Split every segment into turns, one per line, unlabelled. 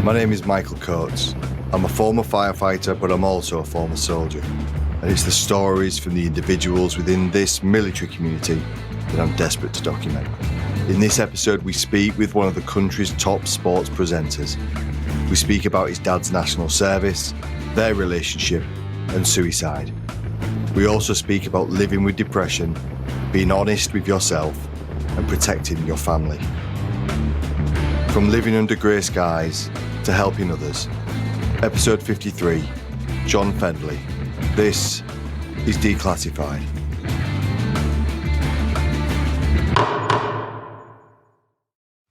My name is Michael Coates. I'm a former firefighter, but I'm also a former soldier. And it's the stories from the individuals within this military community that I'm desperate to document. In this episode, we speak with one of the country's top sports presenters. We speak about his dad's national service, their relationship, and suicide. We also speak about living with depression, being honest with yourself, and protecting your family. From living under grey skies to helping others. Episode 53, John Fendley. This is Declassified.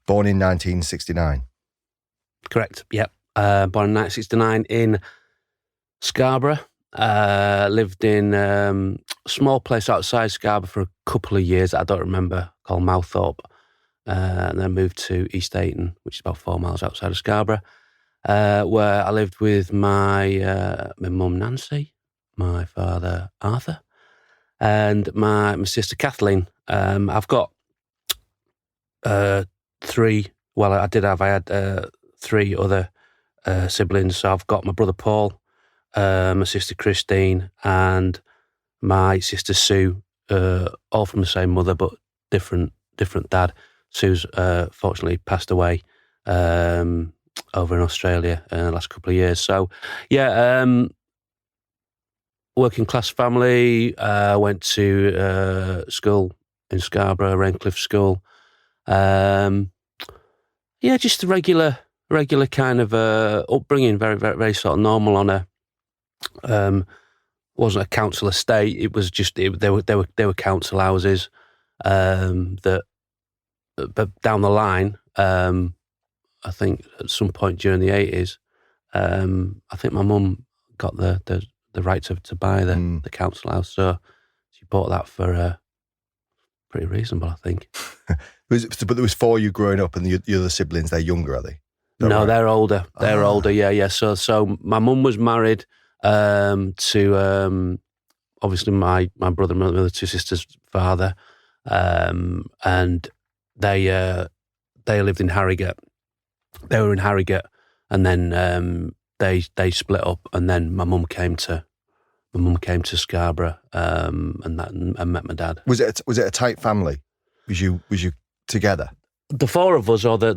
Born in 1969.
Correct, yep. Born in 1969 in Scarborough. Lived in a small place outside Scarborough for a couple of years that I don't remember, called Mouthorpe. And then moved to East Ayton, which is about 4 miles outside of Scarborough, where I lived with my mum Nancy, my father Arthur, and my sister Kathleen. I've got three. Well, I had three other siblings. So I've got my brother Paul, my sister Christine, and my sister Sue, all from the same mother but different dad. Sue's fortunately passed away over in Australia in the last couple of years. So, yeah, working class family. Went to school in Scarborough, Raincliffe School. Just a regular kind of upbringing, very, very, very sort of normal on a. Wasn't a council estate. It was just they were council houses that. But down the line, I think at some point during the 80s, I think my mum got the right to buy the council house, so she bought that for pretty reasonable, I think.
But there was four of you growing up, and the other siblings, they're younger, are they?
No,
right?
They're older. They're older. Yeah. So my mum was married to obviously my brother and my other two sisters' father, and they lived in Harrogate. They were in Harrogate, and then they split up, and then my mum came to Scarborough, and met my dad.
Was it a tight family? Was you together?
The four of us, or no,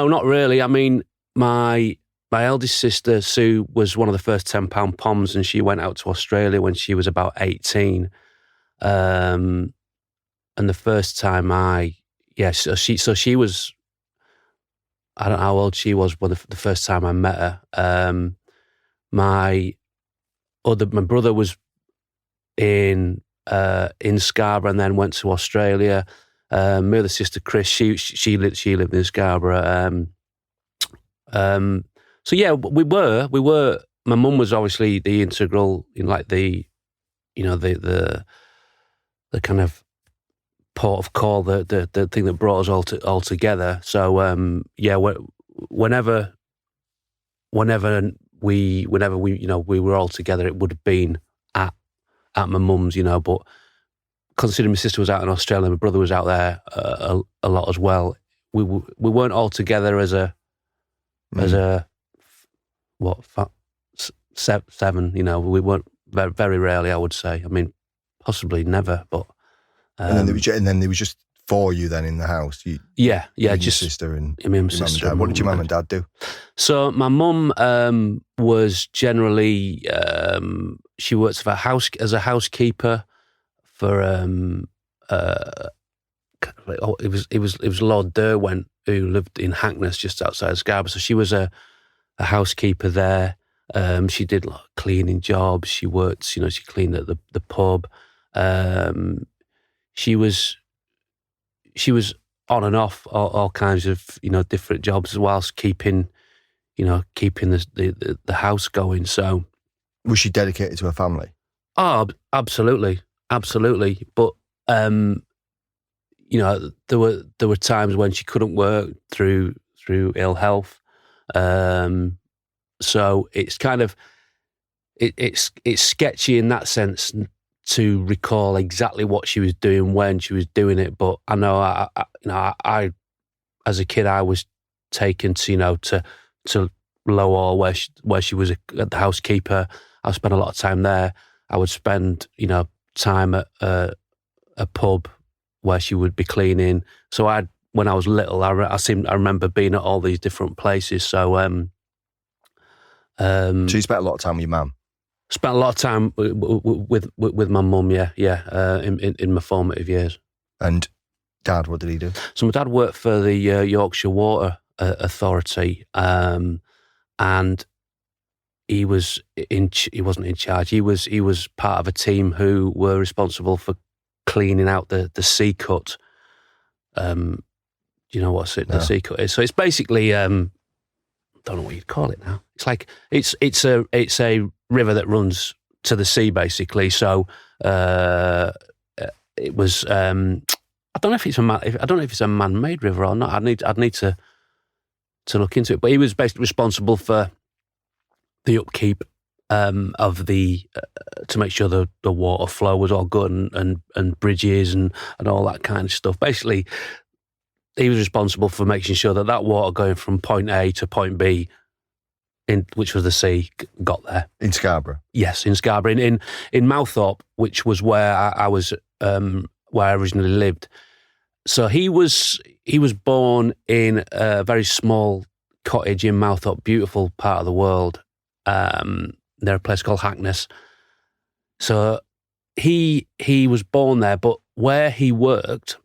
not really. I mean, my eldest sister Sue was one of the first £10 Poms, and she went out to Australia when she was about 18. And the first time so she was, I don't know how old she was when the first time I met her. My brother was in Scarborough and then went to Australia. My other sister Chris, she lived in Scarborough. So yeah, we were. My mum was obviously the integral in like the kind of port of call, the thing that brought us all together. So whenever we we were all together, it would have been at my mum's, but considering my sister was out in Australia, my brother was out there a lot as well. We weren't all together as a seven. We weren't very, very rarely, I would say. I mean, possibly never, but.
And then there was just four of you then in the house.
Just
your sister and
my
your
sister.
Mum and Dad. What did your mum and dad do?
So my mum was generally she worked for as a housekeeper for it was Lord Derwent, who lived in Hackness just outside Scarborough. So she was a housekeeper there. She did like cleaning jobs. She worked, she cleaned at the pub. She was on and off all kinds of different jobs whilst keeping the house going. So
was she dedicated to her family?
Oh, absolutely. But there were times when she couldn't work through ill health. So it's kind of it's sketchy in that sense to recall exactly what she was doing when she was doing it. But I know I as a kid I was taken to Lowell where she was the housekeeper. I spent a lot of time there. I would spend time at a pub where she would be cleaning. So when I was little, I remember being at all these different places. So
so you spent a lot of time with your mum?
Spent a lot of time with my mum, in my formative years.
And Dad, what did he do?
So my dad worked for the Yorkshire Water Authority, and he wasn't in charge. He was part of a team who were responsible for cleaning out the sea cut. Do you know what the sea cut is? So it's basically I don't know what you'd call it now. It's like it's a river that runs to the sea, basically. So it was. I don't know if it's a man-made river or not. I'd need to look into it. But he was basically responsible for the upkeep of the to make sure the water flow was all good and bridges and all that kind of stuff. Basically, he was responsible for making sure that water going from point A to point B, which was the sea, got there. In
Scarborough?
Yes, in Scarborough. In Mouthorpe, which was where I was, where I originally lived. So he was born in a very small cottage in Mouthorpe, beautiful part of the world. Near a place called Hackness. So he was born there, but where he worked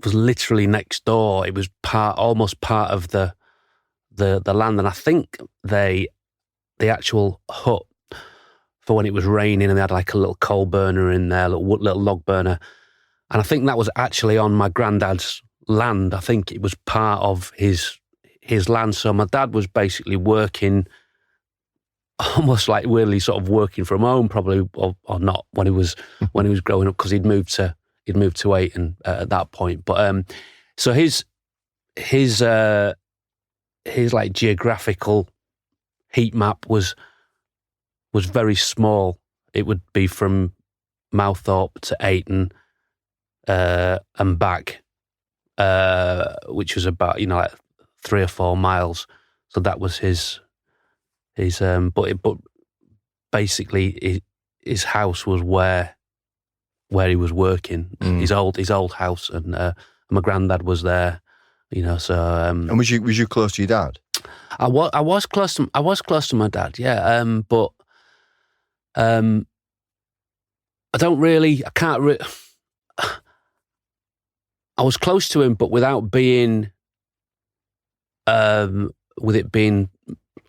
was literally next door. It was almost part of the land, and I think the actual hut for when it was raining, and they had like a little coal burner in there, little log burner, and I think that was actually on my granddad's land. I think it was part of his land. So my dad was basically working, almost like weirdly sort of working from home, probably or not when he was growing up, because he'd moved to Ayton at that point. But so his like geographical heat map was very small. It would be from Mouthorpe to Ayton and back, which was about like 3 or 4 miles. So that was his but basically his house was where he was working. His old house, and my granddad was there. So
and was you close to your dad?
I was close to my dad, yeah. But I was close to him, but without being with it being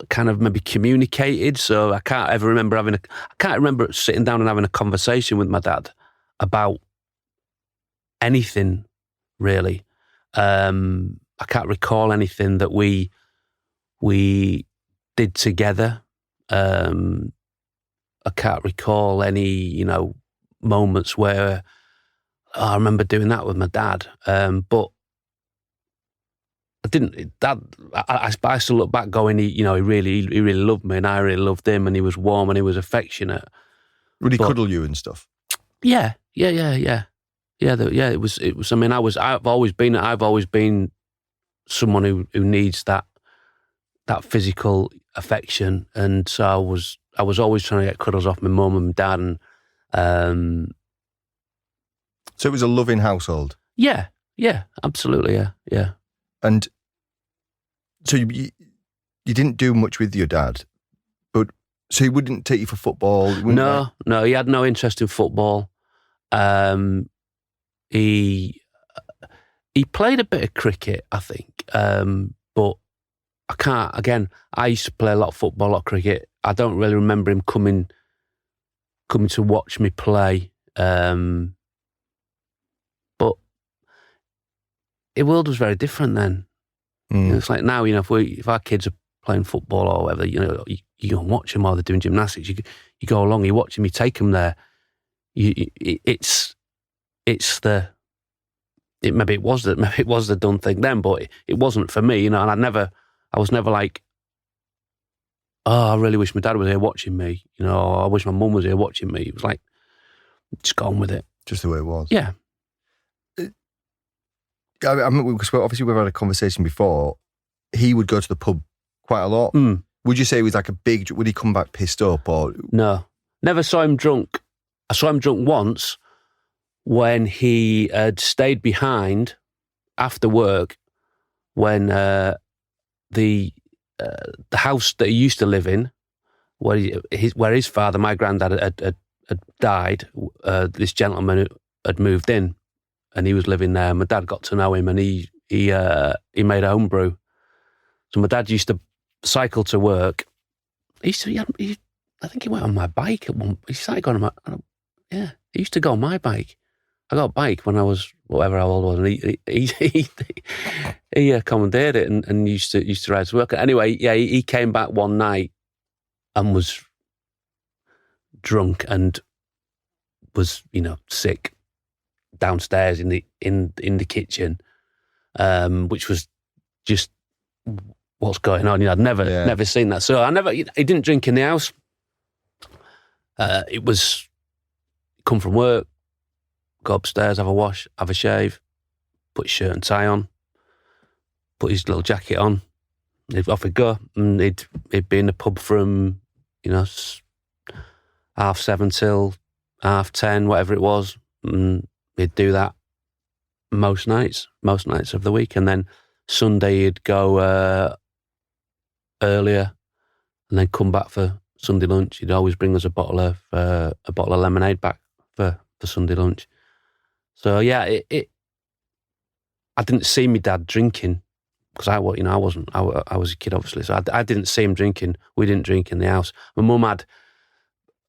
kind of maybe communicated. So I can't ever remember I can't remember sitting down and having a conversation with my dad about anything really. I can't recall anything that we did together. I can't recall any, moments where I remember doing that with my dad. But I didn't. I still look back, going, he really loved me, and I really loved him, and he was warm and he was affectionate.
Would he cuddle you and stuff?
Yeah. It was. I mean, I've always been someone who needs that physical affection, and so I was always trying to get cuddles off my mum and dad, and
so it was a loving household.
Yeah, absolutely, yeah.
And so you didn't do much with your dad, but so he wouldn't take you for football?
No, he had no interest in football. He played a bit of cricket, I think, but I can't. Again, I used to play a lot of football, a lot of cricket. I don't really remember him coming to watch me play. But the world was very different then. It's like now, if our kids are playing football or whatever, you go and watch them, or they're doing gymnastics. You go along, you watch them, you take them there. Maybe it was the done thing then, but it wasn't for me, and I was never like, oh, I really wish my dad was here watching me, or I wish my mum was here watching me. It was like, just go on with it.
Just the way it was.
Yeah.
I mean, because obviously we've had a conversation before. He would go to the pub quite a lot. Would you say he was like a big? Would he come back pissed up or?
No, never saw him drunk. I saw him drunk once when he had stayed behind after work when the house that he used to live in, where his father, my granddad, had died. This gentleman had moved in, and he was living there. My dad got to know him, and he made a home brew. So my dad used to cycle to work. I think he went on my bike at one. He started going on my. Yeah, he used to go on my bike. I got a bike when I was whatever how old I was, and he commandeered it and used to ride to work. Anyway, yeah, he came back one night and was drunk and was sick downstairs in the kitchen, which was just what's going on. I'd never seen that. So he didn't drink in the house. It was come from work, go upstairs, have a wash, have a shave, put his shirt and tie on, put his little jacket on, off he'd go, and he'd be in the pub from 7:30 till 10:30, whatever it was, and he'd do that most nights of the week, and then Sunday he'd go earlier, and then come back for Sunday lunch. He'd always bring us a bottle of lemonade back for Sunday lunch. So yeah, I didn't see my dad drinking because I was a kid obviously, so I didn't see him drinking. We didn't drink in the house. My mum had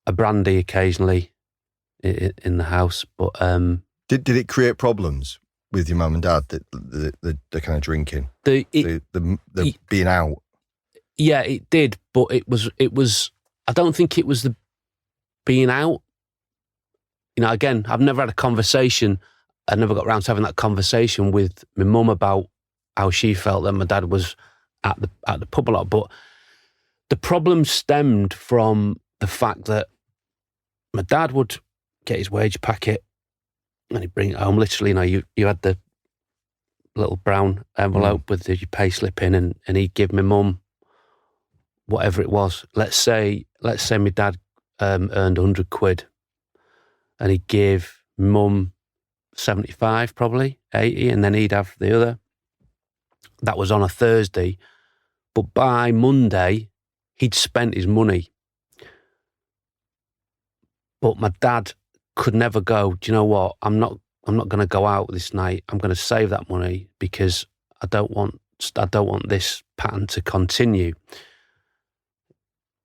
a brandy occasionally in the house, but
did it create problems with your mum and dad, the kind of drinking, the being out?
Yeah, it did, but it was. I don't think it was the being out. Again, I've never had a conversation. I never got around to having that conversation with my mum about how she felt that my dad was at the pub a lot. But the problem stemmed from the fact that my dad would get his wage packet and he'd bring it home. Literally, you had the little brown envelope with your pay slip in, and he'd give my mum whatever it was. Let's say my dad earned 100 quid. And he'd give mum 75, probably 80, and then he'd have the other. That was on a Thursday, but by Monday he'd spent his money. But my dad could never go, do you know what? I'm not going to go out this night. I'm going to save that money because I don't want this pattern to continue.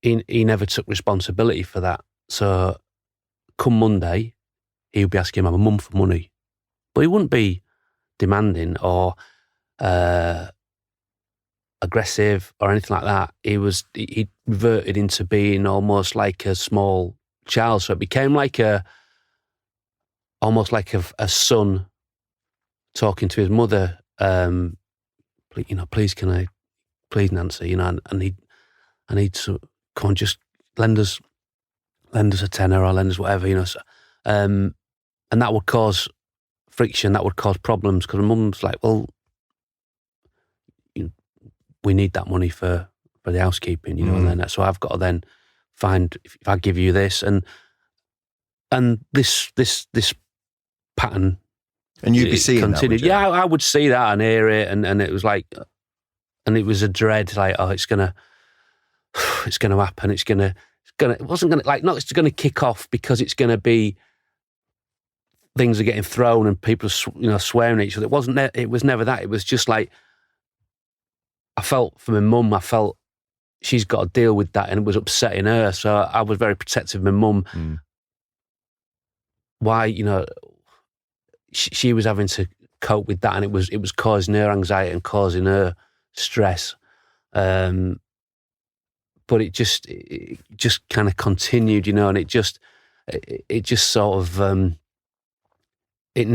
He never took responsibility for that. So come Monday, he would be asking my mum for money. But he wouldn't be demanding or aggressive or anything like that. He reverted into being almost like a small child. So it became almost like a son talking to his mother. Please Nancy, and he'd sort of, come on, just lend us a tenner or lend us whatever, So, and that would cause friction, that would cause problems because my mum's like, well, we need that money for the housekeeping, and then so I've got to then find if I give you this and this pattern.
And you'd be seeing continued.
That, yeah, I would see that and hear it, and it was like, and it was a dread, like, oh, it's gonna happen. It wasn't gonna it's gonna kick off because it's gonna be things are getting thrown and people are swearing at each other. It was never that. It was just like I felt for my mum. I felt she's got to deal with that, and it was upsetting her. So I was very protective of my mum. Why, she was having to cope with that, and it was causing her anxiety and causing her stress. But it just kind of continued, and it just sort of it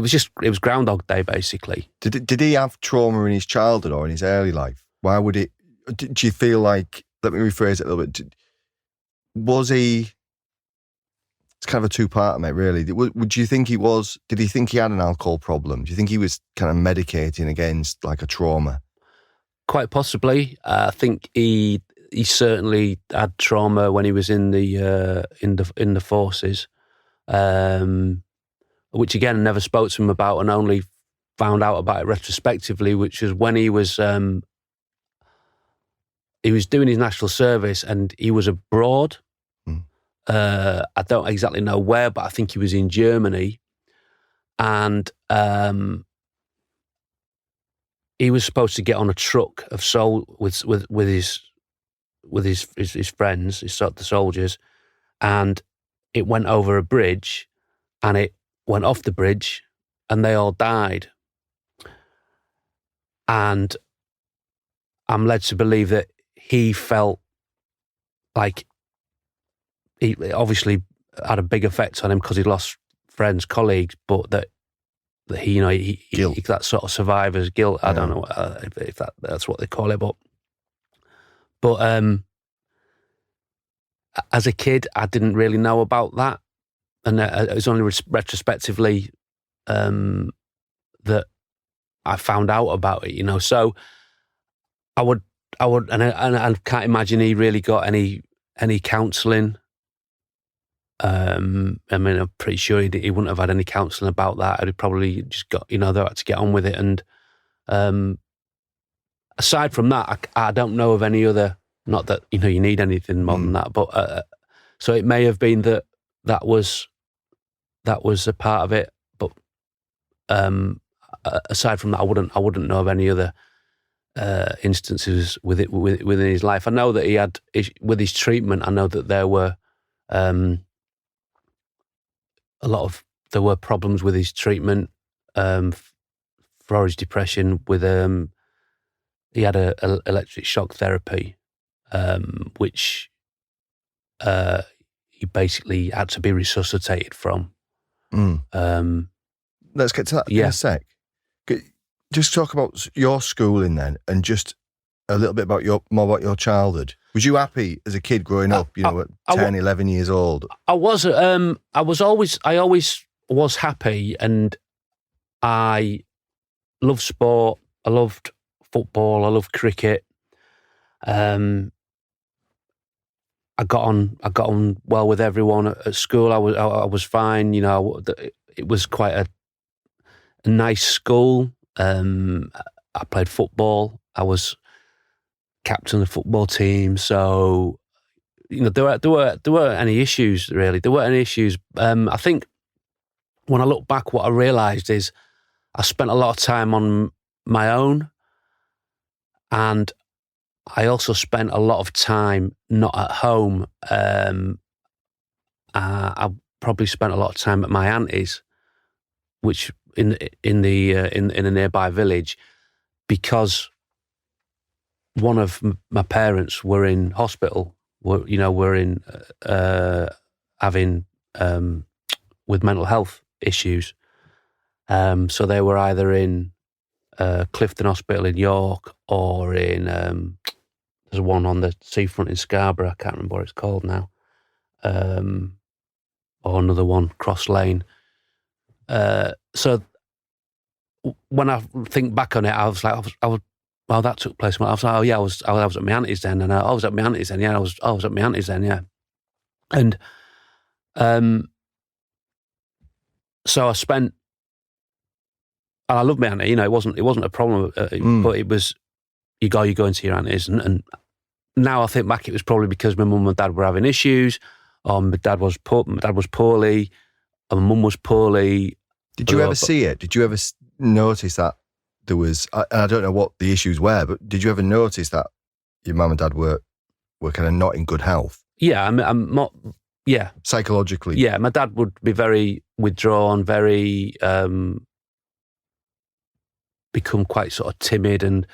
was Groundhog Day basically.
Did he have trauma in his childhood or in his early life? Why would it? Do you feel like? Let me rephrase it a little bit. Was he? It's kind of a two-parter, mate, really. Would you think did he think he had an alcohol problem? Do you think he was kind of medicating against like a trauma?
Quite possibly. I think he certainly had trauma when he was in the forces, which again I never spoke to him about and only found out about it retrospectively, which was when he was doing his national service and he was abroad. I don't exactly know where, but I think he was in Germany, and he was supposed to get on a truck of with his friends, the soldiers, and it went over a bridge, and it went off the bridge, and they all died. And I'm led to believe that he felt like he obviously had a big effect on him because he lost friends, colleagues, but that he that sort of survivor's guilt. I don't know if that's what they call it, but as a kid, I didn't really know about that, and it was only retrospectively that I found out about it. So I would, and I can't imagine he really got any counselling. I mean, I'm pretty sure he wouldn't have had any counselling about that. He'd probably just got, they had to get on with it. And aside from that, I don't know of any other, not that, you need anything more than that, but so it may have been that was a part of it. But aside from that, I wouldn't know of any other instances within his life. I know that he had, with his treatment, I know that there were there were problems with his treatment for his depression. With he had a electric shock therapy, which he basically had to be resuscitated from.
Let's get to that in a sec. Just talk about your schooling then, and just a little bit about more about your childhood. Was you happy as a kid growing up, at 10, 11 years old? I was. I always was happy, and I loved sport. I loved football. I loved cricket. I got on well with everyone at school. I was fine. It was quite a nice school. I played football. I was captain of the football team. So, there weren't any issues really. There weren't any issues. I think when I look back, what I realised is I spent a lot of time on my own, and I also spent a lot of time not at home. I probably spent a lot of time at my auntie's, which in a nearby village, because one of my parents were in hospital. Were in having with mental health issues. So they were either in Clifton Hospital in York, or in there's one on the seafront in Scarborough. I can't remember what it's called now. Or another one, Cross Lane. So when I think back on it, I was like, well, that took place. I was like, oh yeah, I was at my auntie's then, and I was at my auntie's then. Yeah, I was at my auntie's then. Yeah, and so I spent. And I loved my auntie. It wasn't a problem, but it was you go into your auntie's, and now I think back, it was probably because my mum and dad were having issues, or my dad was poorly, and my mum was poorly. Did you ever see it? Did you ever notice that there was? I don't know what the issues were, but did you ever notice that your mum and dad were kind of not in good health?
Yeah, I'm not. Yeah,
psychologically.
Yeah, my dad would be very withdrawn, very become quite sort of timid, and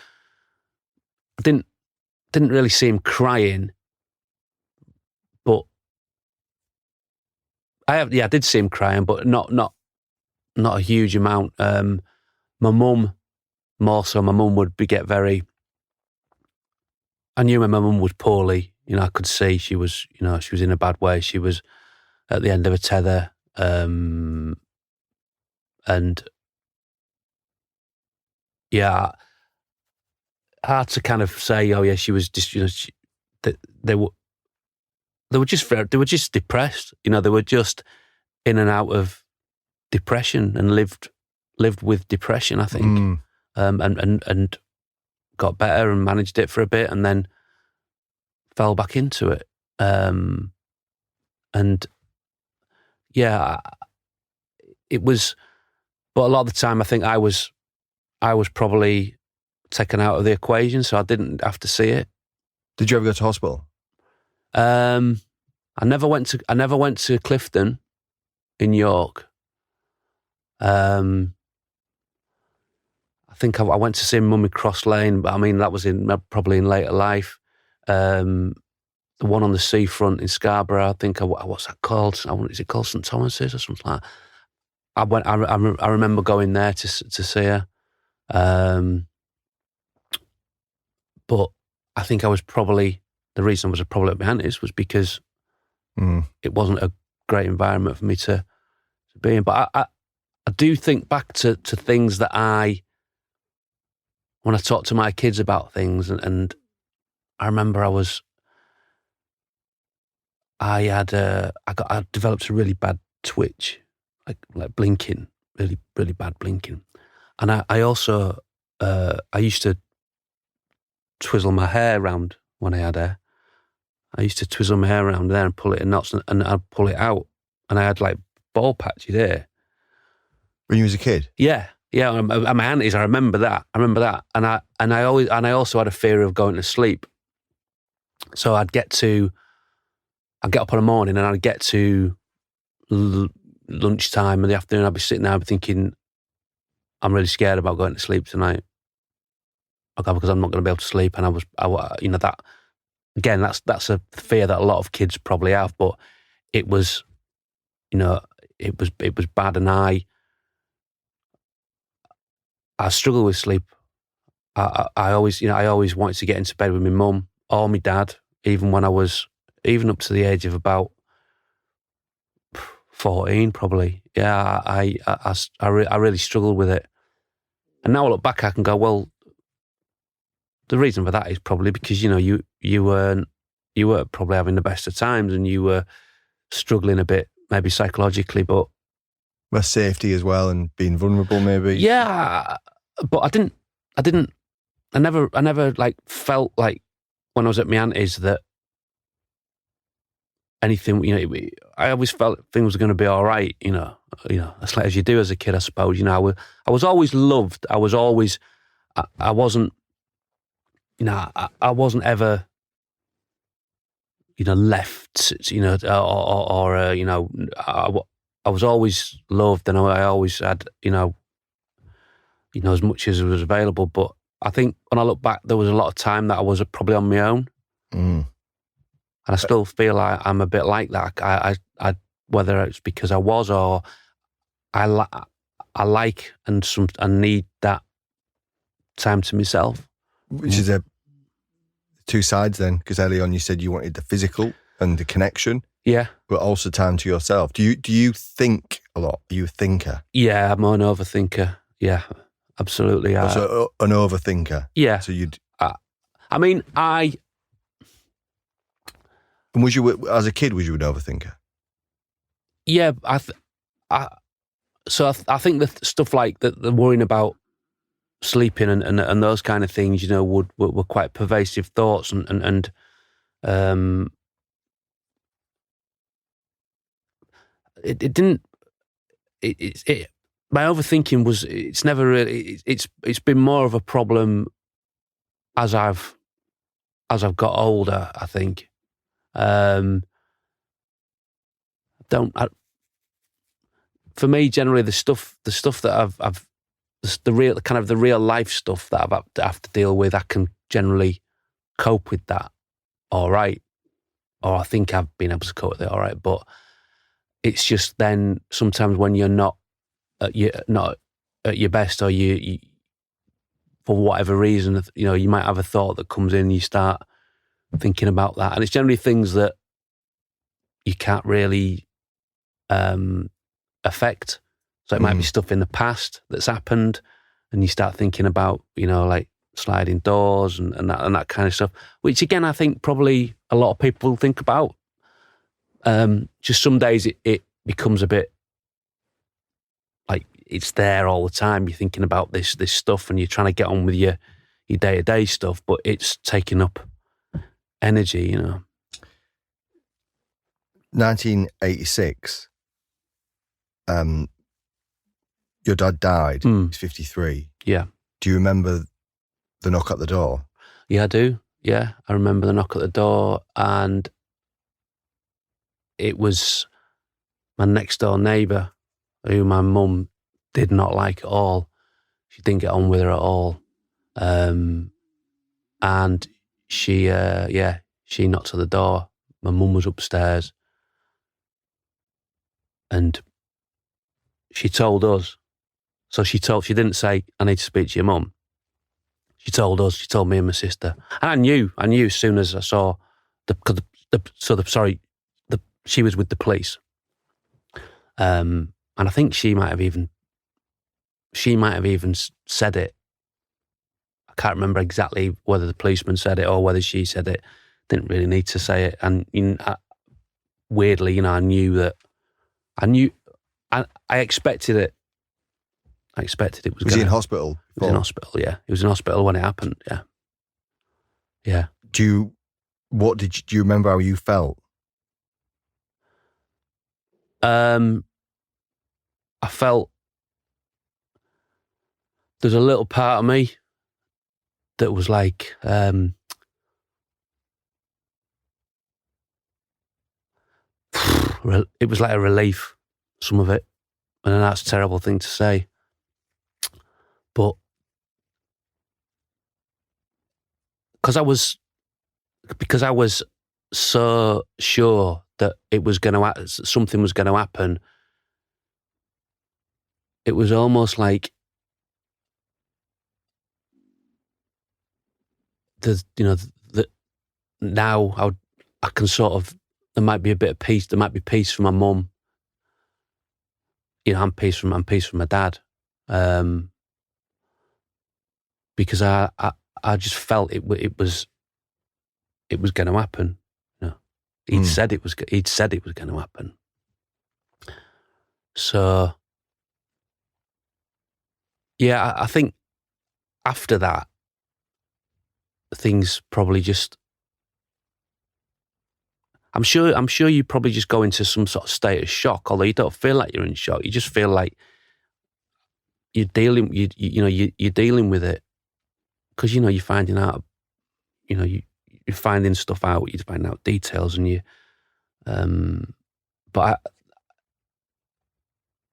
I didn't really see him crying, but I did see him crying, but not a huge amount. My mum, more so, my mum would get very. I knew when my mum was poorly. I could see she was in a bad way. She was at the end of a tether, and yeah, hard to kind of say. Oh yeah, she was just they were just depressed. They were just in and out of depression and lived with depression, I think, and got better and managed it for a bit, and then fell back into it. And yeah, it was. But a lot of the time, I think I was probably taken out of the equation, so I didn't have to see it.
Did you ever go to hospital?
I never went to Clifton in York. I think I went to see Mummy Cross Lane, but I mean that was probably in later life. The one on the seafront in Scarborough, I think. What's that called? Is it called St Thomas's or something like that? I remember going there to see her. But I think the reason I was probably at my aunties was because it wasn't a great environment for me to be in. But I do think back to things that when I talk to my kids about things, and I remember I developed a really bad twitch, like blinking, really, really bad blinking. And I also, I used to twizzle my hair around when I had hair. I used to twizzle my hair around there and pull it in knots, and I'd pull it out. And I had like ball patchy there.
When you was a kid?
Yeah. At my aunties, I remember that. And I also had a fear of going to sleep. So I'd get up in the morning and I'd get to lunchtime in the afternoon. I'd be sitting there, I'd be thinking, I'm really scared about going to sleep tonight. Okay, because I'm not going to be able to sleep. And that again, that's a fear that a lot of kids probably have. But it was, it was bad, and I struggle with sleep. I always wanted to get into bed with my mum or my dad, even up to the age of about 14, probably. Yeah, I really struggled with it. And now I look back, I can go, well, the reason for that is probably because, you weren't probably having the best of times, and you were struggling a bit, maybe psychologically, but
less safety as well, and being vulnerable, maybe.
Yeah, but I never like felt like when I was at my auntie's that anything, I always felt things were going to be all right, as like as you do as a kid, I suppose. I was always loved. I was always, I wasn't, I wasn't ever, left, I was always loved, and I always had, as much as was available. But I think when I look back, there was a lot of time that I was probably on my own. And I still feel like I'm a bit like that. I whether it's because I was, or I like and need that time to myself.
Which is two sides then, because early on you said you wanted the physical and the connection. Yeah. But also time to yourself. Do you think a lot? Are you a thinker?
Yeah, I'm an overthinker. Yeah, absolutely.
So an overthinker?
Yeah.
So you'd...
And
was you, as a kid, was you an overthinker?
Yeah, I think the stuff like the worrying about sleeping and those kind of things, were quite pervasive thoughts, and it didn't. My overthinking was. It's never really. It's been more of a problem as I've got older, I think. For me, generally, the stuff that the real life stuff that I have to deal with, I can generally cope with that all right, or I think I've been able to cope with it all right. But it's just then sometimes when you're not at your best, or you for whatever reason, you might have a thought that comes in, and you start thinking about that, and it's generally things that you can't really effect. So it might be stuff in the past that's happened, and you start thinking about, like sliding doors and that kind of stuff, which again, I think probably a lot of people think about. Just some days it becomes a bit like it's there all the time. You're thinking about this stuff and you're trying to get on with your day-to-day stuff, but it's taking up energy,
1986, your dad died. He's 53.
Yeah.
Do you remember the knock at the door?
Yeah, I do. Yeah, I remember the knock at the door, and it was my next door neighbour who my mum did not like at all. She didn't get on with her at all. And she knocked at the door. My mum was upstairs, and she told us. So she didn't say, "I need to speak to your mum." She told us. She told me and my sister. And I knew as soon as I saw she was with the police. And I think she might have even said it. I can't remember exactly whether the policeman said it or whether she said it. Didn't really need to say it. And weirdly, I knew I expected it. I expected it was.
Was he in hospital?
He was in hospital. Yeah, he was in hospital when it happened. Yeah, yeah.
Do you remember how you felt?
I felt there's a little part of me that was like, it was like a relief, some of it. And that's a terrible thing to say. But because I was so sure that something was going to happen, it was almost like now I can sort of, there might be a bit of peace. There might be peace from my mum. I'm peace from my dad. Because I just felt it was going to happen. He'd said it was going to happen. So yeah, I think after that, things probably just. I'm sure you probably just go into some sort of state of shock. Although you don't feel like you're in shock, you just feel like you're dealing. You're dealing with it. Because, you're finding out, you're finding stuff out, you're finding out details, and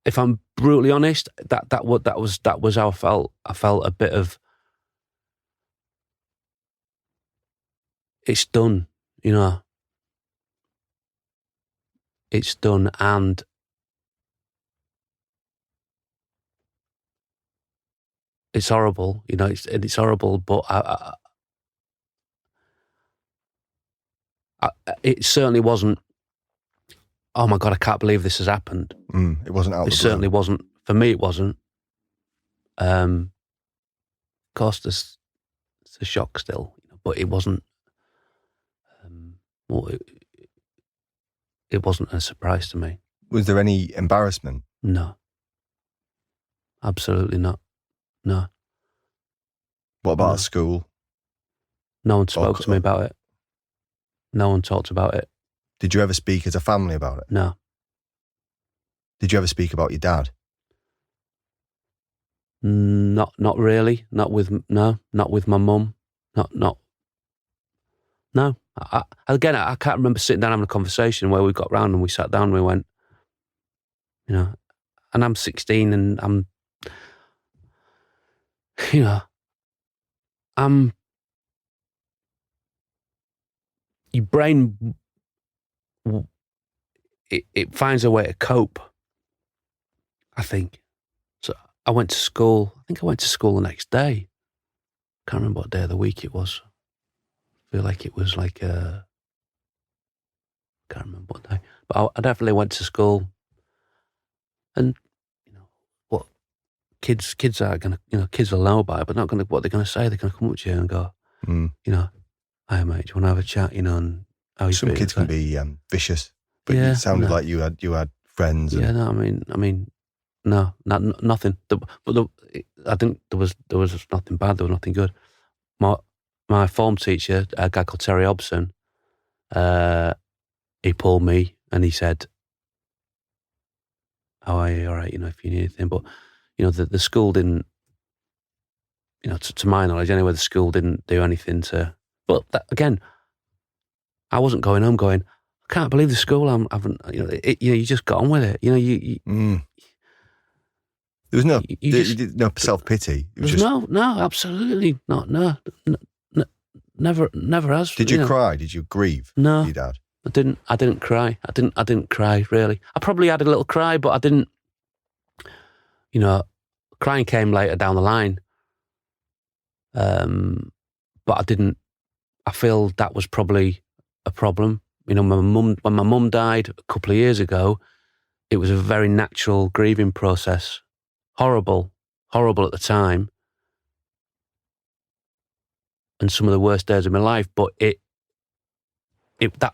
if I'm brutally honest, that was how I felt. I felt a bit of, it's done, it's done, and it's horrible, it's horrible, but it certainly wasn't, oh my God, I can't believe this has happened.
It wasn't out.
It certainly wasn't. For me, it wasn't. Of course, it's a shock still, but it wasn't. It wasn't a surprise to me.
Was there any embarrassment?
No. Absolutely not. No.
What about at school?
No one spoke to me about it. No one talked about it.
Did you ever speak as a family about it?
No.
Did you ever speak about your dad?
Not really. Not with my mum. No. I can't remember sitting down having a conversation where we got round and we sat down and we went, and I'm 16 and I'm, your brain, it finds a way to cope, I think. So I went to school. I think I went to school the next day. Can't remember what day of the week it was. I feel like it was like can't remember what day. But I definitely went to school And what kids are gonna, kids will know about it, but not gonna. What they're gonna say? They're gonna come up to you and go, "Hi mate, do you want to have a chat?" And how you
Some
feel?
kids can be vicious, but
Yeah,
it sounded
no.
like you had friends.
Yeah, no, I mean, no, nothing. I think there was nothing bad. There was nothing good. My form teacher, a guy called Terry Hobson, he pulled me and he said, "How are you? All right, if you need anything." But the school didn't, to my knowledge anyway, the school didn't do anything to. But again, I wasn't going home going, "I can't believe the school haven't." You just got on with it.
There was no,
you just,
no self-pity. It was
There's
just,
no, absolutely not. No, never has.
Did you cry? Did you grieve?
No,
your dad.
I didn't cry. I didn't cry really. I probably had a little cry, but I didn't. Crying came later down the line. But I didn't. I feel that was probably a problem. When my mum died a couple of years ago, it was a very natural grieving process. Horrible at the time. And some of the worst days of my life, but that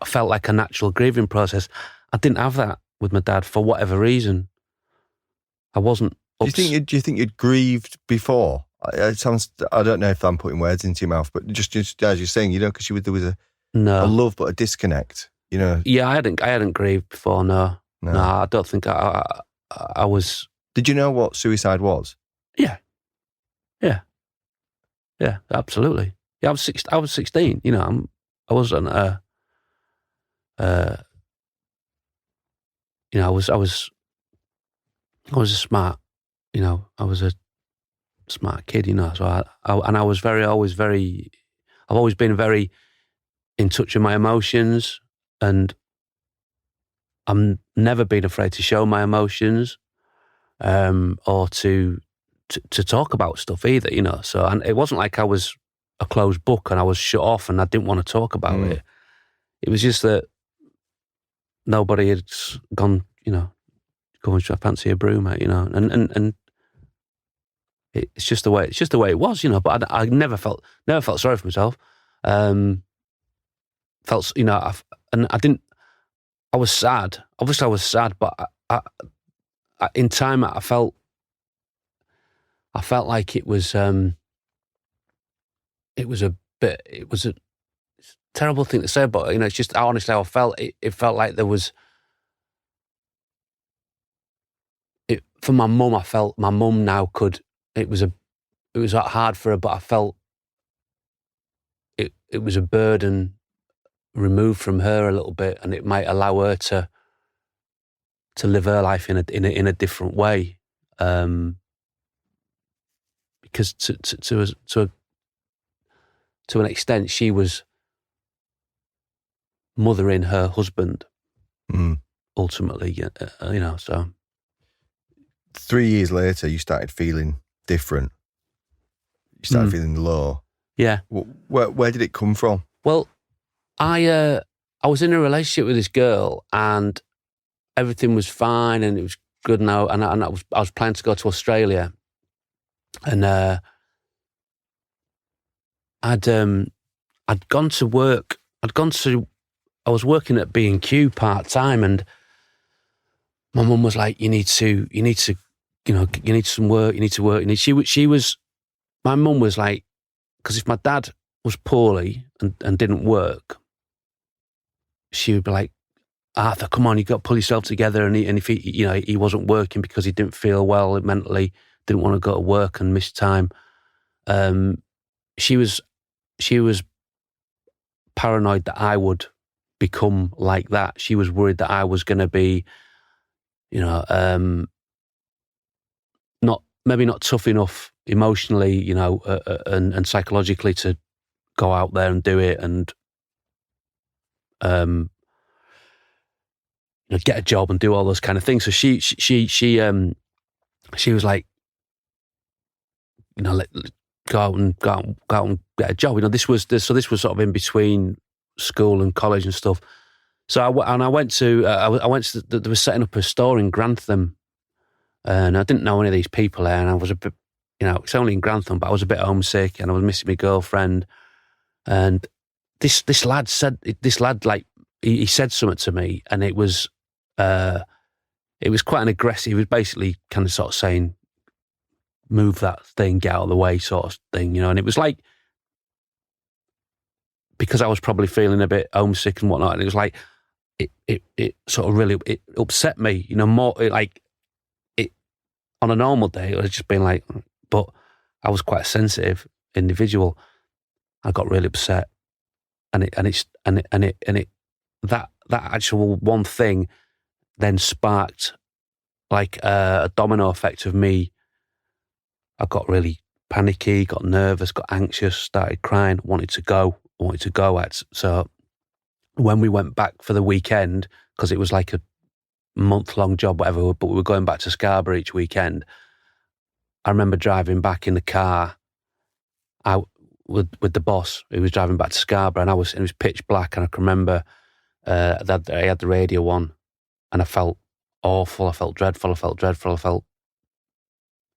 felt like a natural grieving process. I didn't have that with my dad for whatever reason. I wasn't.
Do you think you'd grieved before? It sounds. I don't know if I'm putting words into your mouth, but just as you're saying, because there was a love but a disconnect.
Yeah, I hadn't grieved before. No, I don't think I was.
Did you know what suicide was?
Yeah, absolutely. Yeah, I was 16. I wasn't. I was a smart. I was a smart kid. So I was I've always been very in touch with my emotions, and I'm never been afraid to show my emotions, or to talk about stuff either. So and it wasn't like I was a closed book and I was shut off and I didn't want to talk about it. It was just that nobody had gone, go and fancy a brew, mate, and it's just the way it was, but I never felt sorry for myself. Felt, and I didn't, I was sad. Obviously I was sad, but I in time I felt like it was a terrible thing to say, but it's just honestly how I felt. It felt like there was. For my mum, I felt my mum now could. It was hard for her, but I felt it was a burden removed from her a little bit, and it might allow her to live her life in a different way. Because to an extent, she was mothering her husband. Ultimately, so.
3 years later, you started feeling different. You started feeling low.
Yeah.
Where did it come from?
Well, I was in a relationship with this girl, and everything was fine, and it was good now. And I was planning to go to Australia, and I'd gone to work. I was working at B&Q part time, and my mum was like, "You need some work. You need to work." And my mum was like, because if my dad was poorly and didn't work, she would be like, "Arthur, come on, you got to pull yourself together." And if he wasn't working because he didn't feel well mentally, didn't want to go to work and miss time. She was paranoid that I would become like that. She was worried that I was going to be, maybe not tough enough emotionally, and psychologically to go out there and do it and, get a job and do all those kind of things. So she was like, go out and get a job. This was sort of in between school and college and stuff. So I went to they were setting up a store in Grantham, and I didn't know any of these people there, and I was a bit, it's only in Grantham, but I was a bit homesick, and I was missing my girlfriend. And this lad like he said something to me, and it was quite an aggressive. He was basically kind of sort of saying, "Move that thing, get out of the way," sort of thing, And it was like, because I was probably feeling a bit homesick and whatnot, and it was like it sort of really it upset me, more like it on a normal day. It would have just been like, but I was quite a sensitive individual. I got really upset, and that actual one thing then sparked like a domino effect of me. I got really panicky, got nervous, got anxious, started crying, wanted to go. So when we went back for the weekend, because it was like a month-long job, whatever, but we were going back to Scarborough each weekend, I remember driving back in the car out with the boss who was driving back to Scarborough, and it was pitch black, and I can remember that I had the radio on, and I felt awful, I felt dreadful,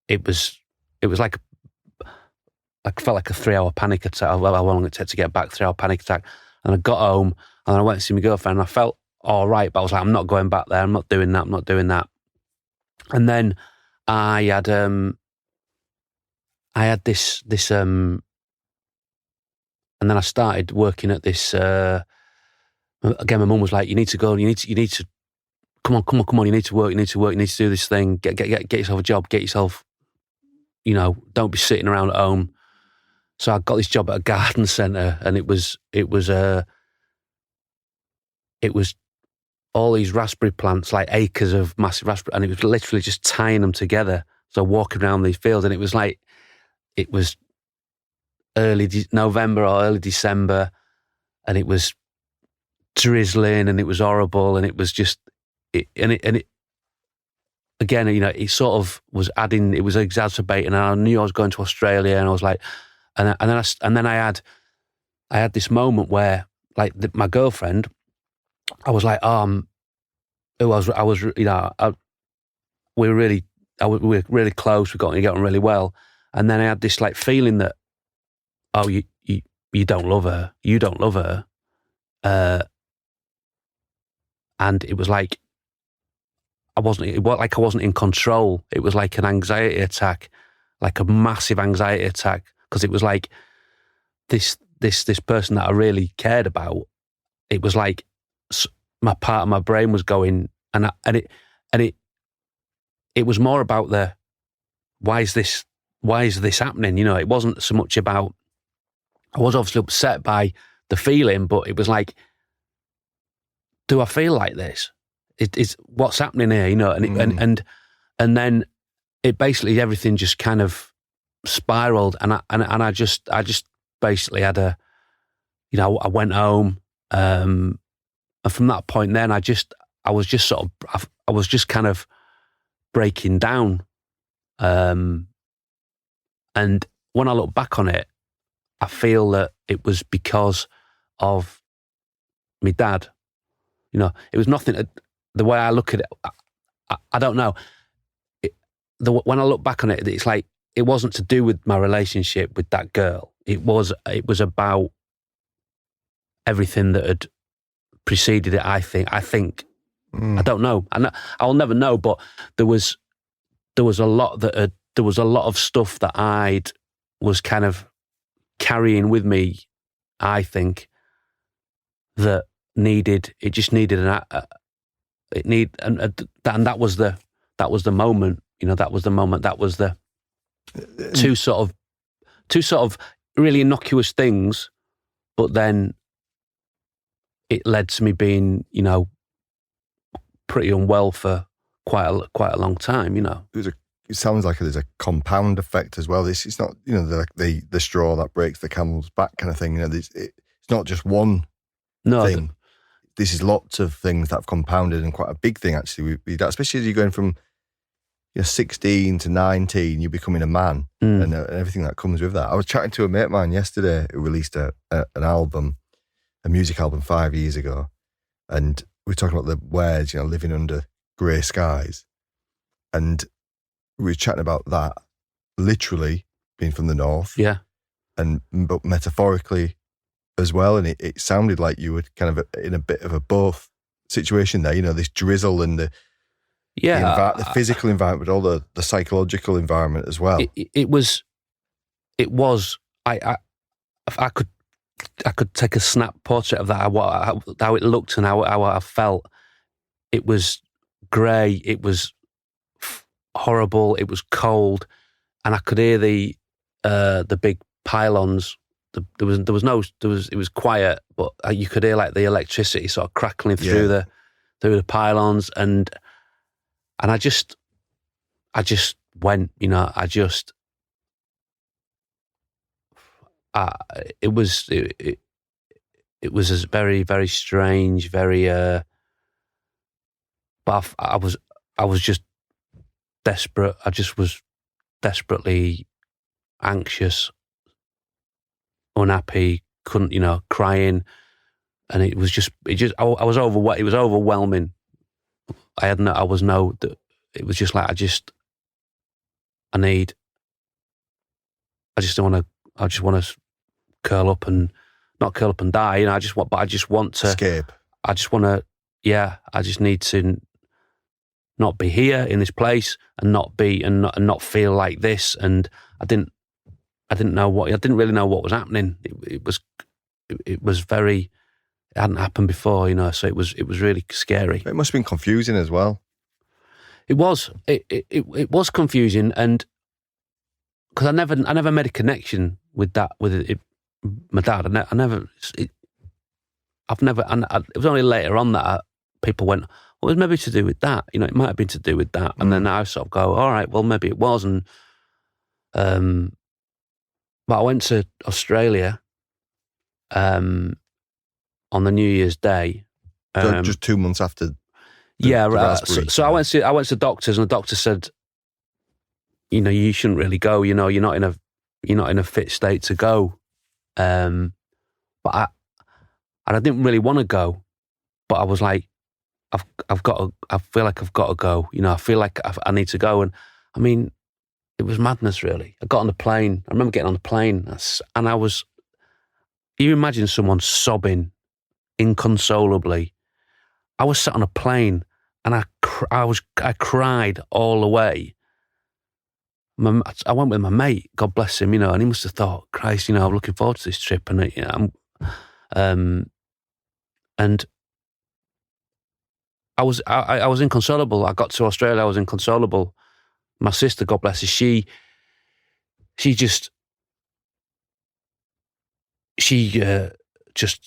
it was like I felt like a 3-hour panic attack. How long it took to get back, 3-hour panic attack. And I got home and I went to see my girlfriend, and I felt all right, but I was like, I'm not going back there. I'm not doing that. And then I had this and then I started working at this. Again, my mum was like, "You need to go. You need to come on. You need to work. You need to do this thing. Get yourself a job. Get yourself, don't be sitting around at home." So I got this job at a garden centre, and it was all these raspberry plants, like acres of massive raspberry, and it was literally just tying them together. So walking around these fields, and it was early November or early December, and it was drizzling, and it was horrible, and it was just again, it sort of was adding, it was exacerbating, and I knew I was going to Australia, and I was like, and then I had this moment where, like, my girlfriend, I was like, we were really close, we got on really well, and then I had this like feeling that, you don't love her, and it was like I wasn't in control. It was like an anxiety attack, like a massive anxiety attack, because it was like this person that I really cared about. It was like my part of my brain was going, and it was more about the why is this happening? It wasn't so much about. I was obviously upset by the feeling, but it was like, do I feel like this? Is what's happening here? And then it basically, everything just kind of spiraled, and I just basically had I went home, and from that point then I was just kind of breaking down, and when I look back on it, I feel that it was because of my dad. It was nothing. The way I look at it, I don't know. When I look back on it, it's like it wasn't to do with my relationship with that girl. It was about everything that had preceded it. I think. I don't know, and I'll never know. But there was a lot of stuff that I was kind of carrying with me. I think that just needed and that was the moment. That was the moment. That was the two sort of really innocuous things, but then it led to me being, pretty unwell for quite a long time.
It sounds like there's a compound effect as well. It's not, the straw that breaks the camel's back kind of thing. It's not just one thing. This is lots of things that have compounded, and quite a big thing actually. Especially as you're going from 16 to 19, you're becoming a man, and everything that comes with that. I was chatting to a mate of mine yesterday who released an album, a music album 5 years ago, and we were talking about the words, living under grey skies, and we were chatting about that, literally being from the north,
Yeah.
but metaphorically as well. And it sounded like you were kind of in a bit of a both situation there, you know, this drizzle and the physical environment, but all the psychological environment as well.
It was. I could take a snap portrait of that, how it looked and how I felt. It was grey. It was horrible. It was cold, and I could hear the big pylons. It was quiet, but you could hear like the electricity sort of crackling through the pylons, and I just went, you know, it was a very, very strange, very but I was just desperate. I just was desperately anxious, unhappy, couldn't, you know, crying, and it was overwhelming. It was just like I just want to curl up and not curl up and die, you know. I just want to
escape.
I just want to, I just need to not be here in this place and not feel like this. And I didn't really know what was happening. It was very, it hadn't happened before, you know. So it was really scary.
It must have been confusing as well.
It was. It was confusing, and because I never made a connection with that with my dad. It was only later on that people went, well, it was maybe to do with that. You know, it might have been to do with that. And then I sort of go, all right, well, maybe it was. And but I went to Australia on the New Year's Day.
Just 2 months after.
So I went to doctors, and the doctor said, you know, you shouldn't really go. You know, you're not in a fit state to go. But I didn't really want to go, but I was like, I feel like I've got to go. You know, I feel like I need to go. And I mean, it was madness, really. I got on the plane. I remember getting on the plane, and I was. You imagine someone sobbing inconsolably. I was sat on a plane, and I cried all the way. I went with my mate, God bless him, you know, and he must have thought, Christ, you know, I'm looking forward to this trip, and you know, and I was inconsolable. I got to Australia, I was inconsolable. My sister, God bless her, she just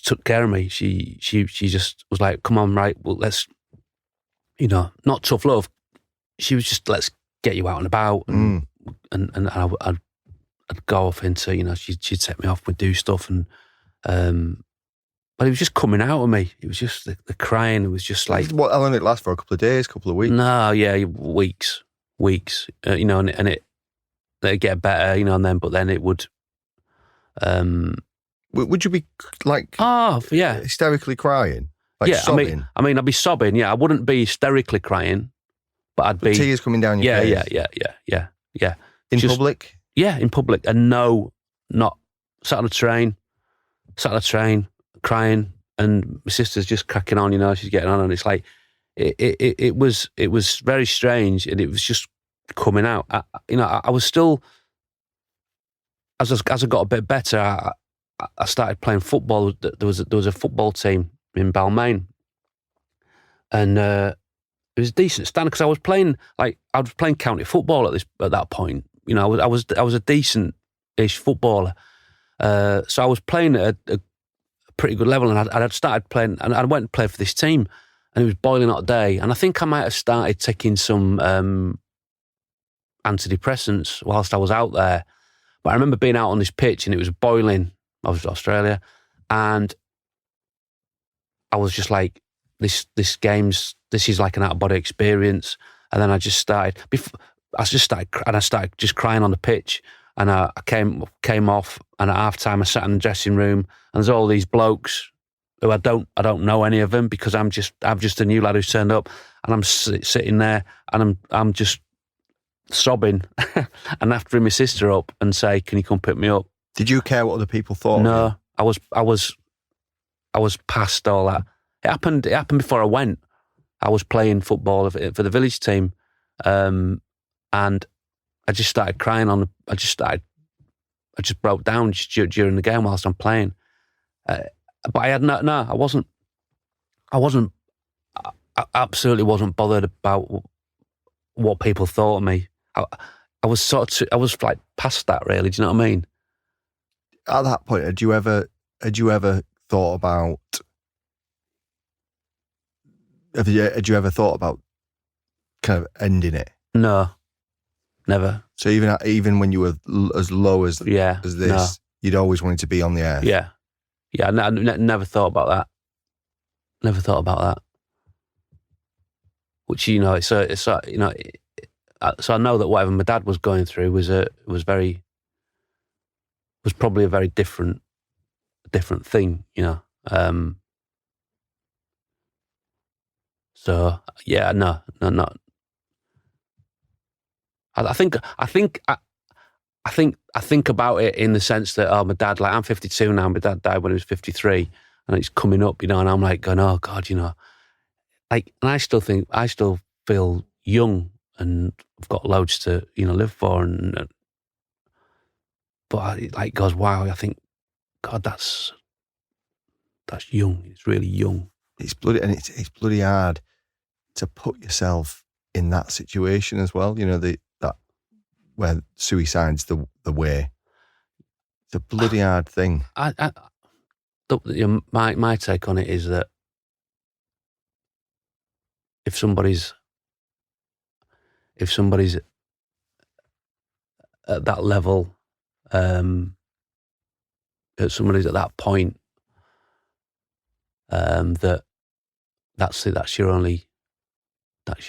took care of me. She just was like, come on, right, well, let's, you know, not tough love. She was just, let's get you out and about, and I'd go off into, you know, she'd take me off, we'd do stuff, and but it was just coming out of me. It was just the crying. It was just like,
how long did it last for? A couple of days, couple of weeks?
No, yeah, weeks. You know, and it'd get better, you know, but then it would.
Would you be like, hysterically crying? Like sobbing?
I mean, I'd be sobbing. Yeah, I wouldn't be hysterically crying, but I'd be
tears coming down your face.
Yeah.
In public?
Yeah, in public, and not sat on a train, crying, and my sister's just cracking on. You know, she's getting on, and it's like it was very strange, and it was just coming out. I was still, as I got a bit better, I started playing football. There was a football team in Balmain, and it was a decent standard because I was playing county football at that point. You know, I was a decent-ish footballer, so I was playing at a pretty good level, and I had started playing, and I went and played for this team, and it was boiling hot day, and I think I might have started taking some antidepressants whilst I was out there. But I remember being out on this pitch, and it was boiling. I was in Australia, and I was just like, this is like an out-of-body experience. And then I started just crying on the pitch, and I came off, and at half-time I sat in the dressing room, and there's all these blokes who I don't know any of them, because I'm just a new lad who's turned up, and I'm sitting there, and I'm just sobbing and have to bring my sister up and say, "Can you come pick me up?"
Did you care what other people thought?
No, I was past all that. It happened before I went. I was playing football for the village team, and I just started crying I just broke down just during the game whilst I'm playing. But I had I absolutely wasn't bothered about what people thought of me. I was like past that, really. Do you know what I mean?
At that point, had you ever thought about? Had you ever thought about kind of ending it?
No, never.
So even when you were as low as this,
no.
You'd always wanted to be on the earth.
Yeah. I never thought about that. Never thought about that. Which so I know that whatever my dad was going through was probably a very different thing, So yeah, no, not. I think about it in the sense that my dad, like I'm 52 now. My dad died when he was 53, and it's coming up, and I'm like going, oh God, like, and I still feel young and I've got loads to live for, but it goes, wow, I think, God, that's young. It's really young.
It's bloody hard to put yourself in that situation as well. That where suicide's the way. It's a bloody hard thing.
My take on it is that if somebody's at that level, if somebody's at that point, that's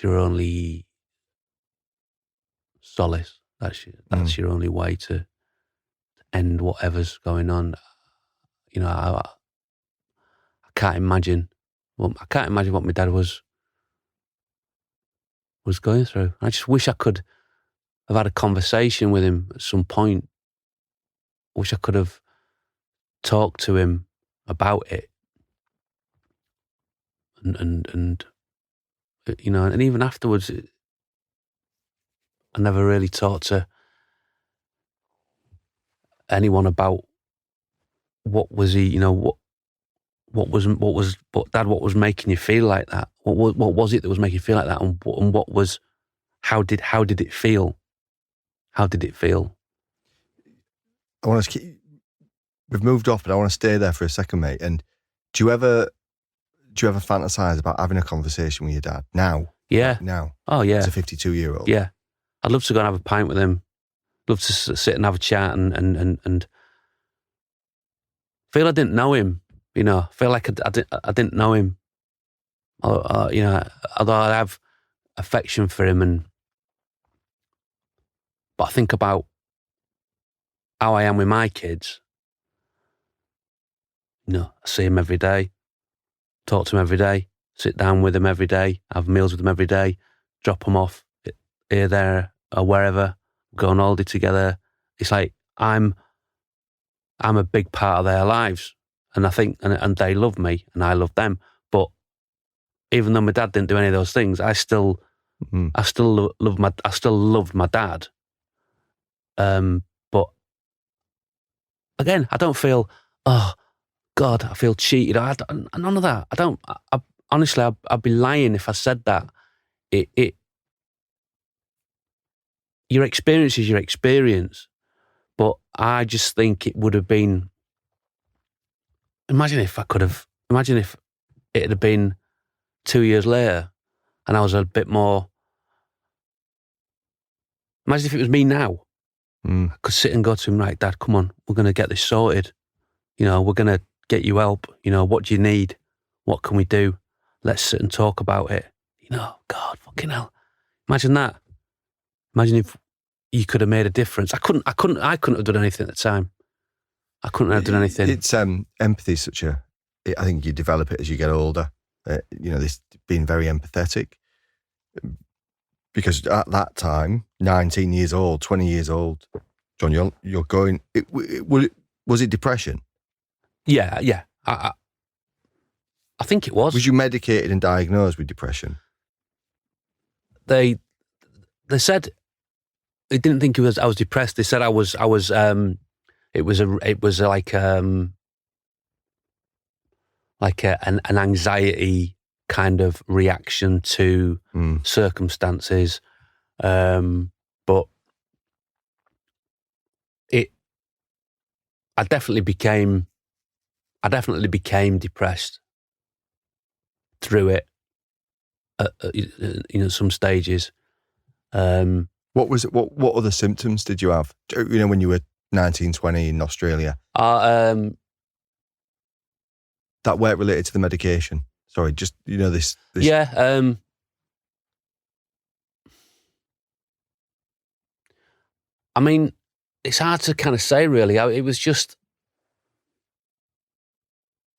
your only solace. That's your only way to end whatever's going on. I can't imagine. Well, I can't imagine what my dad was going through. I just wish I could have had a conversation with him at some point. I wish I could have talked to him about it, and even afterwards, I never really talked to anyone about what was he, what Dad, what was making you feel like that? What was it that was making you feel like that? And what was, how did it feel? How did it feel?
I want to we've moved off, but I want to stay there for a second, mate. And do you ever fantasize about having a conversation with your dad now?
Yeah.
Now.
Oh yeah.
As a 52-year-old.
Yeah. I'd love to go and have a pint with him. Love to sit and have a chat and feel I didn't know him. Feel like I didn't know him. Although I have affection for him, but I think about how I am with my kids. I see him every day, talk to him every day, sit down with him every day, have meals with him every day, drop them off here, there, or wherever, go on holiday together. It's like I'm a big part of their lives, and I think, and they love me, and I love them. But even though my dad didn't do any of those things, I still loved my dad. But again, I don't feel, oh God, I feel cheated. None of that. Honestly, I'd be lying if I said that. Your experience is your experience, but I just think it would have been. Imagine if it had been 2 years later, and I was a bit more. Imagine if it was me now. I could sit and go to him, right, Dad, come on, we're going to get this sorted. We're going to get you help. What do you need? What can we do? Let's sit and talk about it. God, fucking hell. Imagine that. Imagine if you could have made a difference. I couldn't have done anything at the time. I couldn't have done anything.
It's empathy is I think you develop it as you get older. This being very empathetic, Because at that time, 19 years old, 20 years old, John, you're going. Was it depression?
Yeah. I think it was.
Was you medicated and diagnosed with depression?
They said they didn't think I was depressed. They said I was. It was like an anxiety kind of reaction to circumstances, but I definitely became depressed through it at some stages.
What was it? What other symptoms did you have? When you were 19, 20 in Australia?
That
weren't related to the medication. Sorry, just this.
Yeah. I mean, it's hard to kind of say really. It was just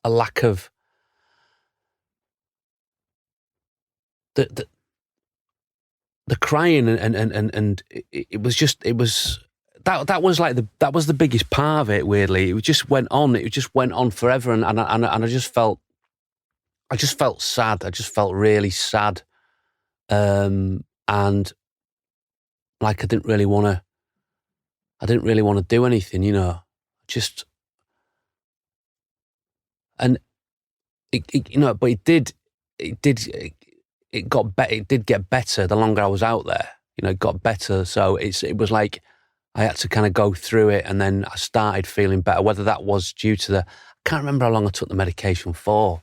a lack of the crying and it was that was the biggest part of it. Weirdly, it just went on. It just went on forever, and I just felt sad. I just felt really sad, and like I didn't really want to do anything, just, and but it did get better the longer I was out there. It got better. So it was like I had to kind of go through it, and then I started feeling better. Whether that was due to I can't remember how long I took the medication for.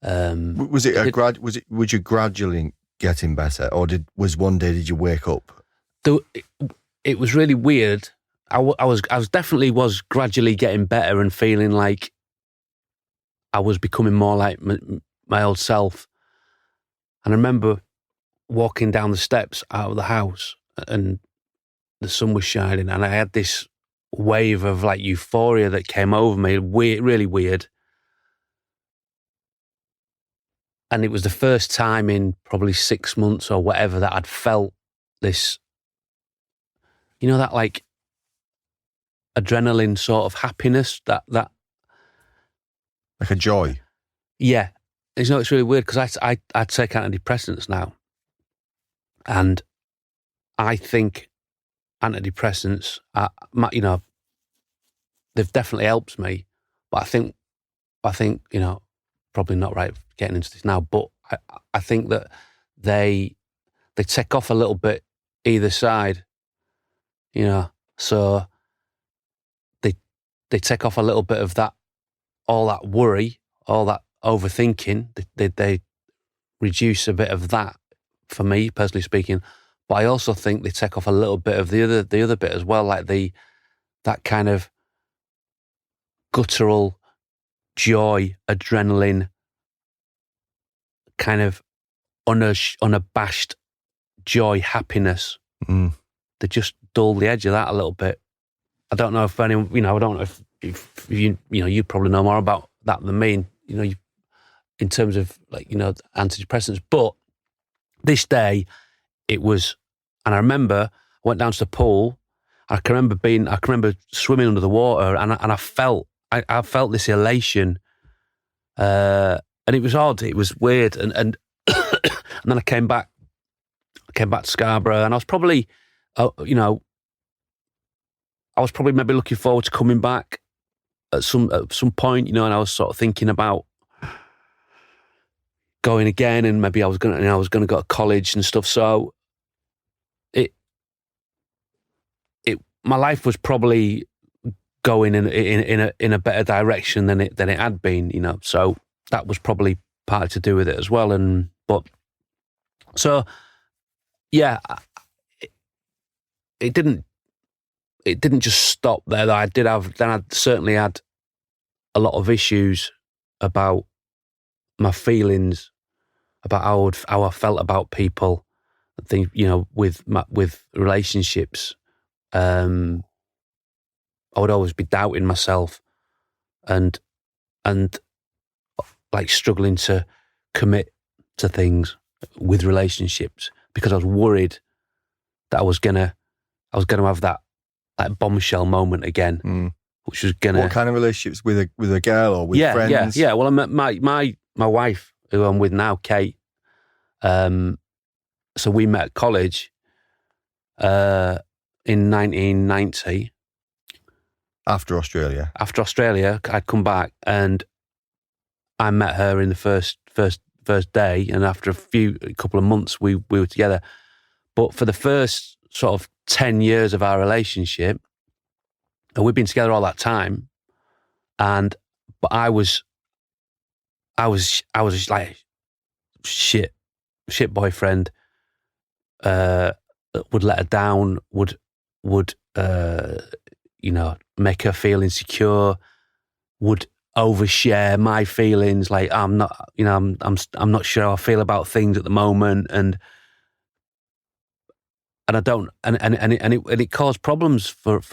Was you gradually getting better, or was one day did you wake up?
It was really weird. I was definitely gradually getting better and feeling like I was becoming more like my old self. And I remember walking down the steps out of the house, and the sun was shining, and I had this wave of like euphoria that came over me, really weird. And it was the first time in probably 6 months or whatever that I'd felt this, that like adrenaline sort of happiness, that
like a joy.
Yeah. It's really weird because I take antidepressants now, and I think antidepressants they've definitely helped me, but I think probably not right getting into this now, but I think that they take off a little bit either side, so they take off a little bit of that, all that worry, all that overthinking. They reduce a bit of that for me, personally speaking. But I also think they take off a little bit of the other bit as well, like that kind of guttural joy, adrenaline, kind of unabashed joy, happiness. They just dull the edge of that a little bit. I don't know if anyone, I don't know if you probably know more about that than me, in terms of antidepressants. But this day it was, and I remember I went down to the pool. I can remember swimming under the water, and I felt this elation, and it was odd. It was weird, and and then I came back to Scarborough, and I was probably, I was probably maybe looking forward to coming back at some point, and I was sort of thinking about going again, and maybe I was going to go to college and stuff. So my life was probably going in a better direction than it had been, So that was probably partly to do with it as well. Yeah, it didn't just stop there. Though I certainly had a lot of issues about my feelings, about how I felt about people. I think, with relationships, I would always be doubting myself and like struggling to commit to things with relationships because I was worried that I was gonna have that like bombshell moment again, which was gonna.
What kind of relationships with a girl or with friends?
Yeah. Well, my wife, who I'm with now, Kate. So we met at college in 1990.
After Australia,
I'd come back and I met her in the first day, and after a couple of months, we were together. But for the first sort of 10 years of our relationship, and we've been together all that time, but I was like shit boyfriend. Would let her down. Would make her feel insecure. Would overshare my feelings. Like I'm not sure how I feel about things at the moment, and I don't, and it caused problems for us.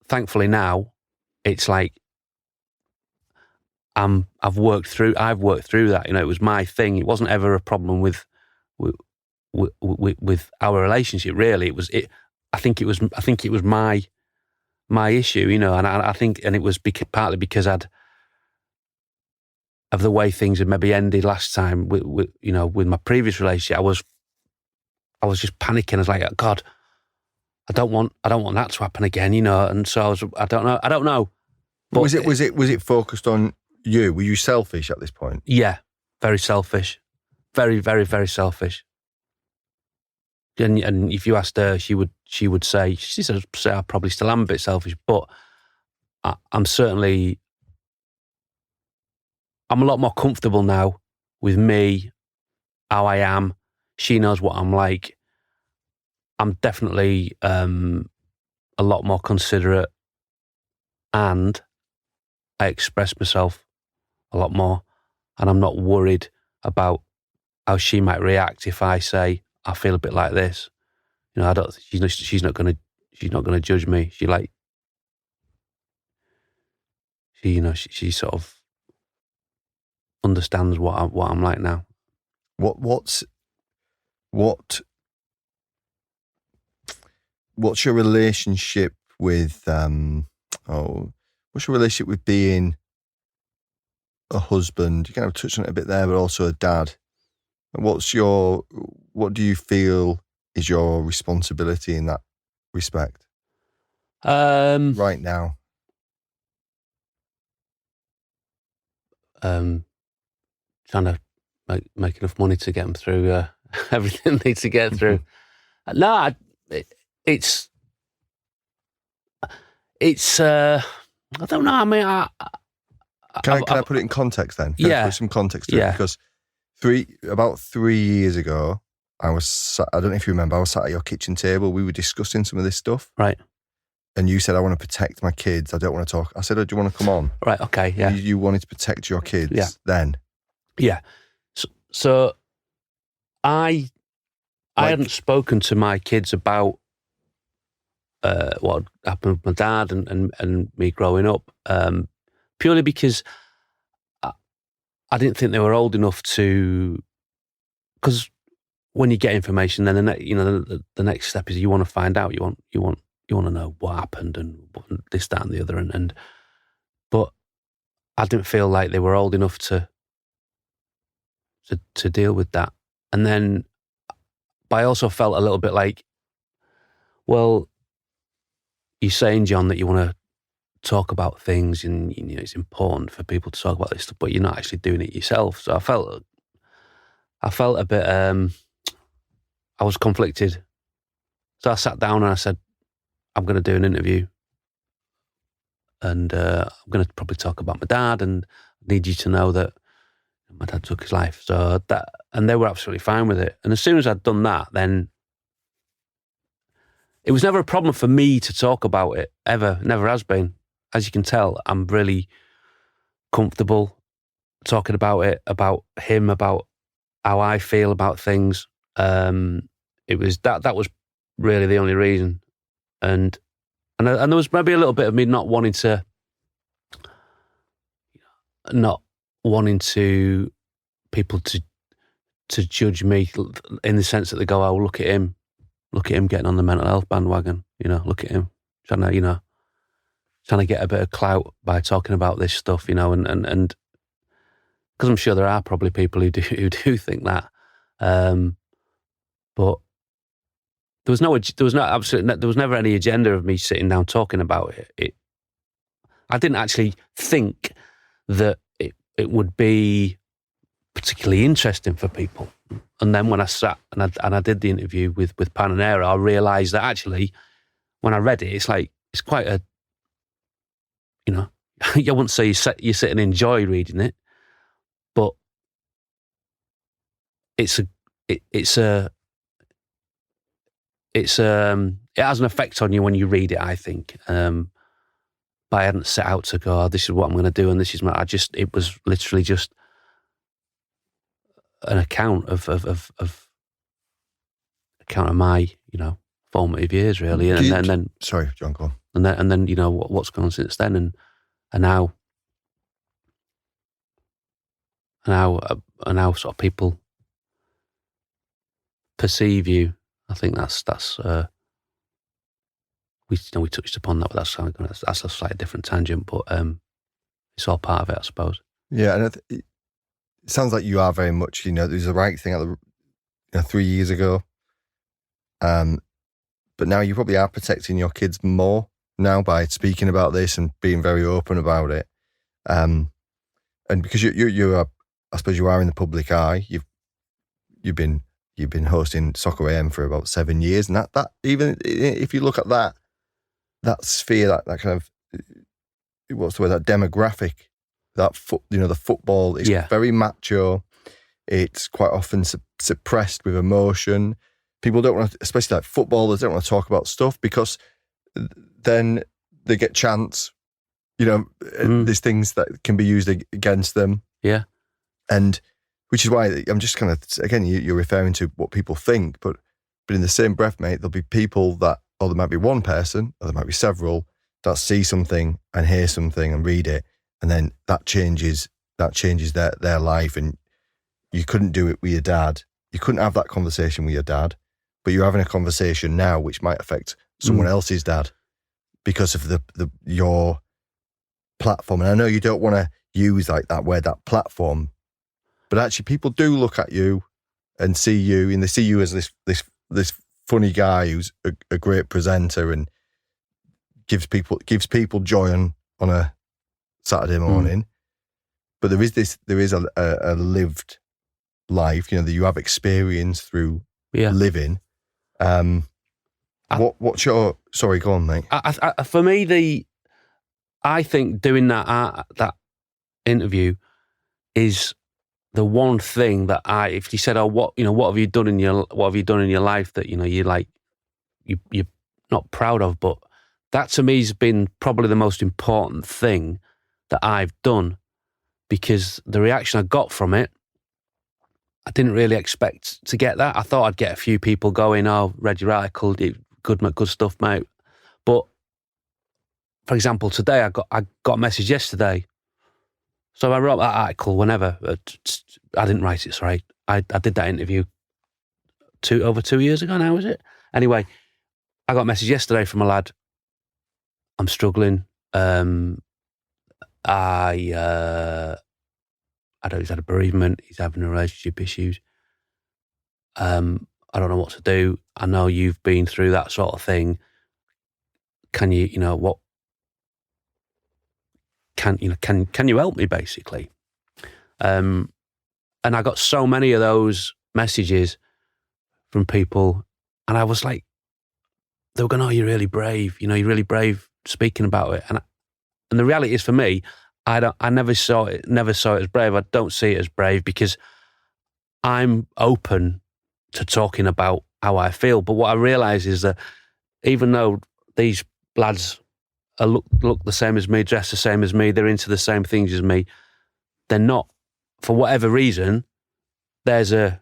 Thankfully now, it's like I've worked through that. It was my thing. It wasn't ever a problem with our relationship. Really, I think it was my issue. And I think, and it was partly because of the way things had maybe ended last time with my previous relationship. I was just panicking. I was like, God, I don't want that to happen again. And so I don't know. But
was it focused on you? Were you selfish at this point?
Yeah, very selfish, very, very, very selfish. And if you asked her, she would say I probably still am a bit selfish, but I'm a lot more comfortable now with me, how I am. She knows what I'm like. I'm definitely a lot more considerate, and I express myself a lot more, and I'm not worried about how she might react if I say I feel a bit like this. I don't. She's not going to judge me. She sort of understands what I'm like now.
What's your relationship with what's your relationship with being a husband? You kind of touched on it a bit there, but also a dad. What do you feel is your responsibility in that respect right now?
Trying to make enough money to get them through everything they need to get through. No, it's I don't know. I mean,
Can I put it in context then? Can I put some context to it? Because about 3 years ago, I don't know if you remember, I was sat at your kitchen table. We were discussing some of this stuff.
Right.
And you said, I want to protect my kids. I don't want to talk. I said, oh, do you want to come on?
Right, okay, yeah.
You wanted to protect your kids then?
Yeah. So I hadn't spoken to my kids about what happened with my dad and me growing up, purely because I didn't think they were old enough to. Because when you get information, then the next step is you want to find out. You want to know what happened and this, that, and the other. But I didn't feel like they were old enough to deal with that. And then, but I also felt a little bit like, well, you're saying, John, that you want to talk about things and it's important for people to talk about this stuff, but you're not actually doing it yourself. So I felt a bit, I was conflicted. So I sat down and I said, I'm going to do an interview and I'm going to probably talk about my dad and I need you to know that my dad took his life. So and they were absolutely fine with it. And as soon as I'd done that, then it was never a problem for me to talk about it, ever, never has been. As you can tell, I'm really comfortable talking about it, about him, about how I feel about things. It was that was really the only reason. And there was maybe a little bit of me not wanting to people to judge me in the sense that they go, oh, look at him getting on the mental health bandwagon, look at him trying to get a bit of clout by talking about this stuff, and because I'm sure there are probably people who do think that, but there was never any agenda of me sitting down talking about it. I didn't actually think that it would be particularly interesting for people. And then when I sat and I did the interview with Pananera, I realised that actually, when I read it, it's quite a, I wouldn't say you sit and enjoy reading it, but it has an effect on you when you read it, I think. But I hadn't set out to go, oh, this is what I'm going to do, and this is it was literally just an account of my, formative years, really. And then
sorry, John, go on.
And then what's gone on since then, and now sort of people perceive you. I think that's we touched upon that, but that's a slightly different tangent. But it's all part of it, I suppose.
Yeah, and it sounds like you are very much, it was the right thing 3 years ago. But now you probably are protecting your kids more now by speaking about this and being very open about it. And because you are, I suppose you are in the public eye. You've been hosting Soccer AM for about 7 years, and that even if you look at that sphere, that kind of, what's the word, that demographic, the football is very macho. It's quite often suppressed with emotion. People don't want to, especially like footballers, don't want to talk about stuff because then they get chants. There's things that can be used against them.
Yeah.
And which is why I'm just kind of, again, you're referring to what people think, but in the same breath, mate, there'll be people that, or there might be one person, or there might be several, that see something and hear something and read it, and then that changes their life. And you couldn't do it with your dad. You couldn't have that conversation with your dad, but you're having a conversation now which might affect someone else's dad because of your platform. And I know you don't want to use like that word, that platform, but actually people do look at you and see you, and they see you as this funny guy who's a great presenter and gives people joy on a Saturday morning. But there is a lived life, that you have experience through living. What's your, sorry, go on, mate.
For me, I think doing that interview is the one thing that if you said, oh, what have you done in your life that you're not proud of, but that to me has been probably the most important thing that I've done, because the reaction I got from it, I didn't really expect to get that. I thought I'd get a few people going, oh, read your article, good stuff, mate. But for example, today I got a message yesterday. So I wrote that article whenever. I didn't write it, sorry. I did that interview over 2 years ago now, is it? Anyway, I got a message yesterday from a lad. I'm struggling. I know he's had a bereavement. He's having relationship issues. I don't know what to do. I know you've been through that sort of thing. Can you, what? Can you help me, basically? And I got so many of those messages from people, and I was like, they were going, oh, you're really brave. You're really brave speaking about it. And the reality is, for me, I never saw it as brave. I don't see it as brave because I'm open to talking about how I feel. But what I realise is that even though these lads look the same as me, dress the same as me, they're into the same things as me, they're not, for whatever reason, there's a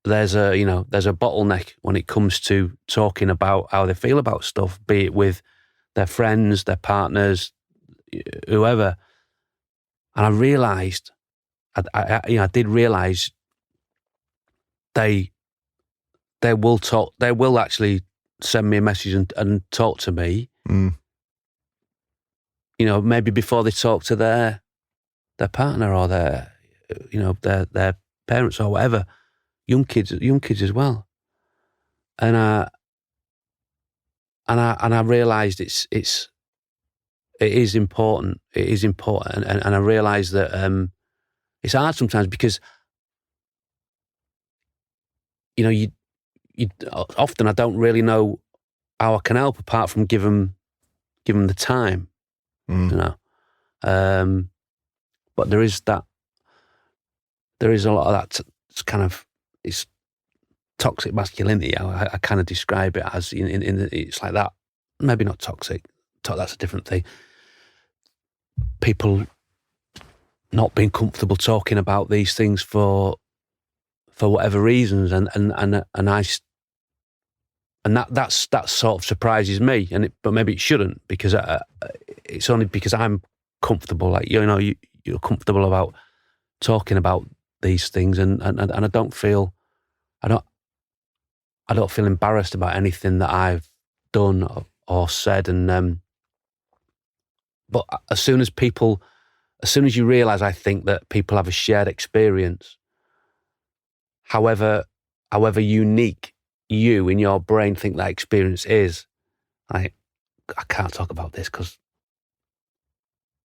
bottleneck when it comes to talking about how they feel about stuff, be it with their friends, their partners, whoever. And I realised I did realise they will talk. They will actually send me a message and talk to me.
Mm.
You know, maybe before they talk to their partner or their parents or whatever. Young kids as well. And I realised it is important. It is important, and I realised that it's hard sometimes because you often I don't really know how I can help apart from give them the time, But there is a lot of that. It's kind of it's toxic masculinity. I kind of describe it as it's like that. Maybe not toxic. That's a different thing. People not being comfortable talking about these things for whatever reasons, and that sort of surprises me. But maybe it shouldn't, because it's only because I'm comfortable. Like you're comfortable about talking about these things, and I don't feel embarrassed about anything that I've done or said. And but as soon as you realise, I think that people have a shared experience, however unique you in your brain think that experience is. I can't talk about this because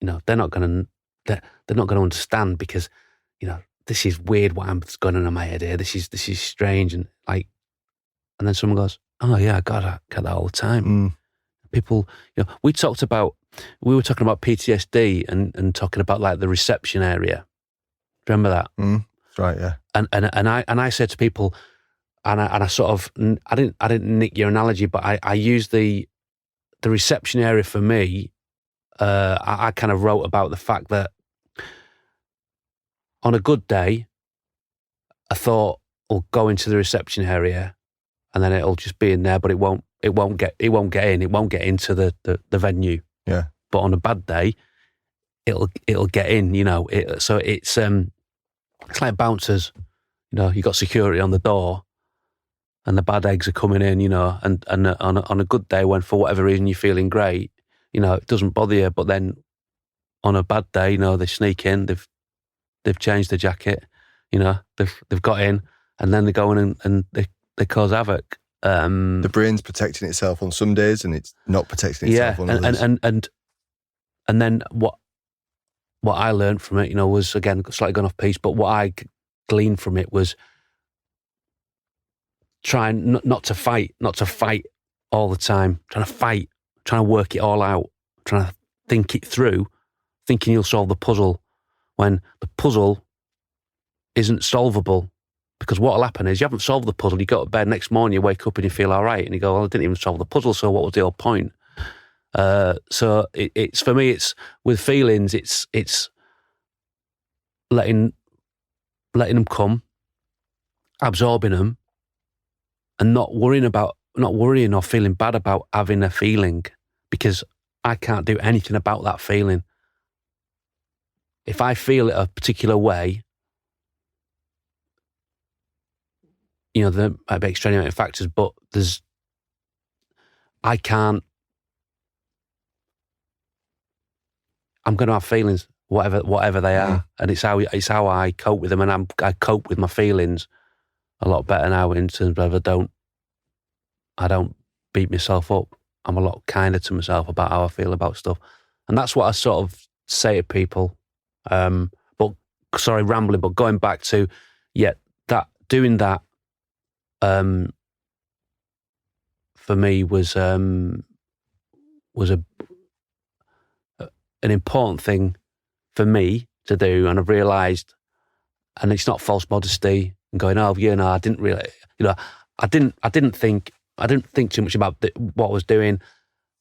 they're not going to understand, because this is weird what I'm going on in my head here. This is strange, and then someone goes, "Oh yeah, God, I get that all the time."
Mm.
People, we were talking about PTSD and talking about like the reception area. Remember that?
Mm. That's right, yeah.
And I said to people, and I sort of, I didn't nick your analogy, but I used the reception area for me. I kind of wrote about the fact that on a good day, a thought will go into the reception area, and then it'll just be in there, but it won't get in. It won't get into the venue.
Yeah.
But on a bad day, it'll get in. So it's like bouncers. You got security on the door, and the bad eggs are coming in. And on a good day, when for whatever reason you're feeling great, it doesn't bother you. But then on a bad day, they sneak in. They've changed the jacket. They've got in, and then they go in and they cause havoc.
The brain's protecting itself on some days, and it's not protecting itself on others.
And then what I learned from it, was, again, slightly gone off piece, but what I gleaned from it was trying not to fight all the time, trying to work it all out, trying to think it through, thinking you'll solve the puzzle when the puzzle isn't solvable. Because what will happen is you haven't solved the puzzle, you go to bed, next morning you wake up and you feel all right, and you go, well, I didn't even solve the puzzle, so what was the whole point? So it's for me, it's with feelings, it's letting them come, absorbing them, and not worrying or feeling bad about having a feeling, because I can't do anything about that feeling. If I feel it a particular way, there might be extenuating factors, but I'm going to have feelings, whatever they are, and it's how I cope with them, and I cope with my feelings a lot better now, in terms of I don't beat myself up. I'm a lot kinder to myself about how I feel about stuff, and that's what I sort of say to people. But sorry, rambling. But going back to doing that. For me was an important thing for me to do, and I've realised, and it's not false modesty and going, I didn't really, I didn't think too much about what I was doing,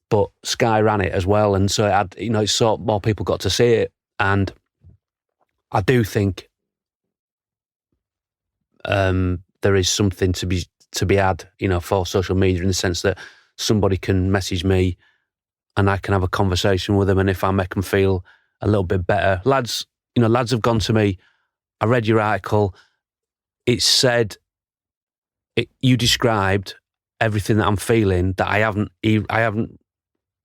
but Sky ran it as well, and so it had, it sort more people got to see it, and I do think there is something to be had, for social media, in the sense that somebody can message me and I can have a conversation with them, and if I make them feel a little bit better, lads have gone to me I read your article. It said you described everything that I'm feeling that I haven't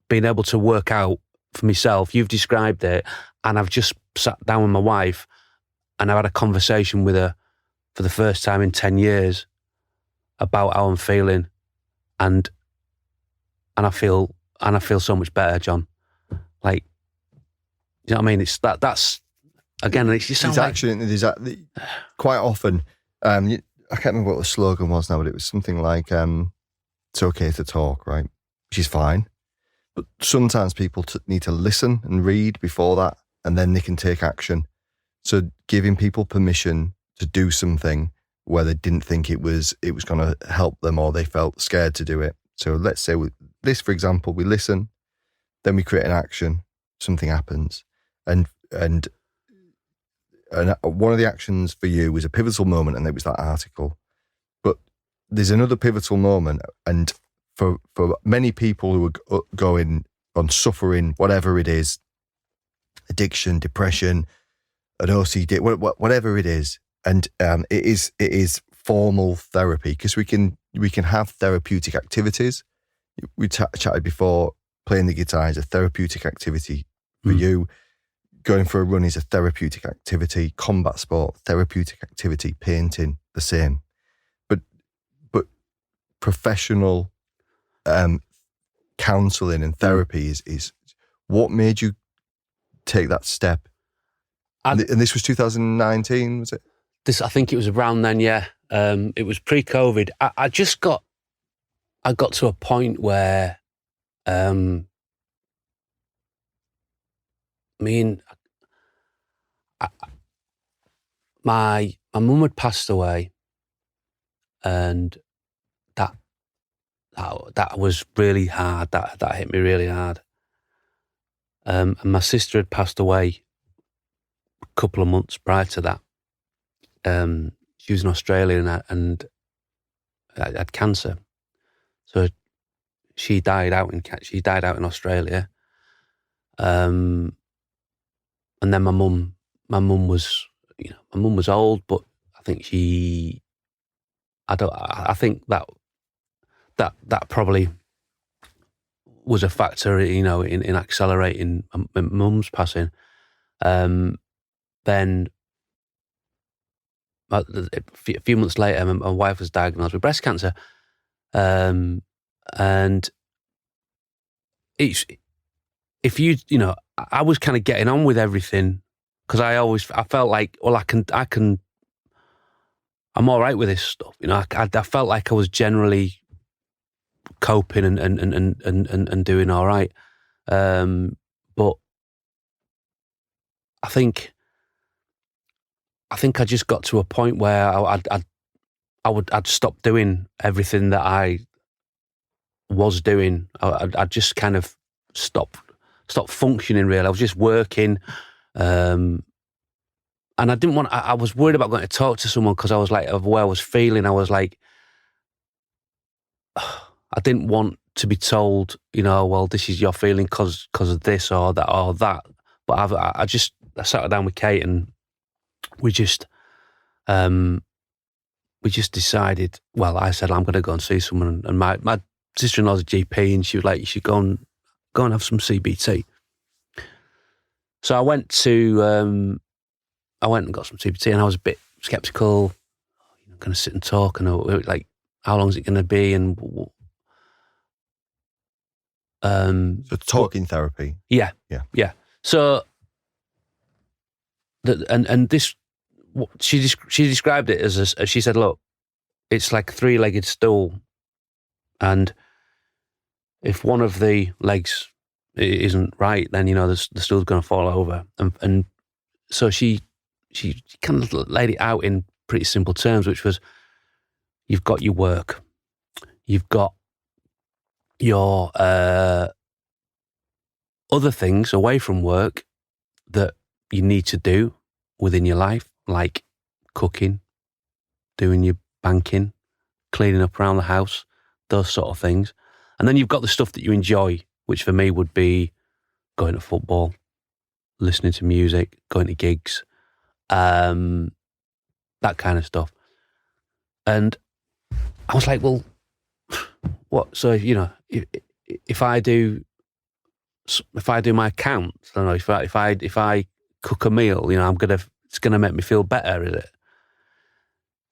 been able to work out for myself. You've described it, and I've just sat down with my wife, and I've had a conversation with her for the first time in 10 years about how I'm feeling, and I feel so much better, John. Like, you know what I mean? It's that's again. It's just
quite often. I can't remember what the slogan was now, but it was something like, "It's okay to talk," right? Which is fine, but sometimes people need to listen and read before that, and then they can take action. So giving people permission to do something where they didn't think it was going to help them, or they felt scared to do it. So let's say with this, for example, we listen, then we create an action, something happens, and one of the actions for you was a pivotal moment, and it was that article. But there's another pivotal moment, and for many people who are going on suffering, whatever it is, addiction, depression, an OCD, whatever it is, and it is formal therapy, because we can have therapeutic activities. We chatted before, playing the guitar is a therapeutic activity for you. Going for a run is a therapeutic activity. Combat sport, therapeutic activity. Painting, the same. But professional counselling and therapy is what made you take that step. And this was 2019, was it?
I think it was around then, yeah. It was pre-COVID. I got to a point where my mum had passed away, and that was really hard. That hit me really hard. And my sister had passed away a couple of months prior to that. She was in Australia and had cancer, so she died out in Australia. And then my mum was, my mum was old, but I think I think that probably was a factor, in accelerating my mum's passing. Then a few months later, my wife was diagnosed with breast cancer, and I was kind of getting on with everything, because I felt like, well, I'm all right with this stuff. I felt like I was generally coping and doing all right. But I think I just got to a point where I'd stop doing everything that I was doing. I'd just kind of stop functioning, really. I was just working, and I didn't want. I was worried about going to talk to someone, because I was like, of where I was feeling. I was like, I didn't want to be told, well, this is your feeling because of this or that. But I sat down with Kate, and we just decided. Well, I said, I'm going to go and see someone, and my sister-in-law's a GP, and she was like, you should go and have some CBT. So I went and got some CBT, and I was a bit skeptical. I'm going to sit and talk, and like, how long is it going to be? And
so talking therapy.
Yeah. So this, she described it as she said, look, it's like a 3-legged stool, and if one of the legs isn't right, then the stool's going to fall over. And so she kind of laid it out in pretty simple terms, which was, you've got your work, you've got your other things away from work that you need to do within your life, like cooking, doing your banking, cleaning up around the house, those sort of things. And then you've got the stuff that you enjoy, which for me would be going to football, listening to music, going to gigs, that kind of stuff. And I was like, well, what? So, you know, if I do my accounts, I don't know, if I cook a meal, you know, it's gonna make me feel better, is it?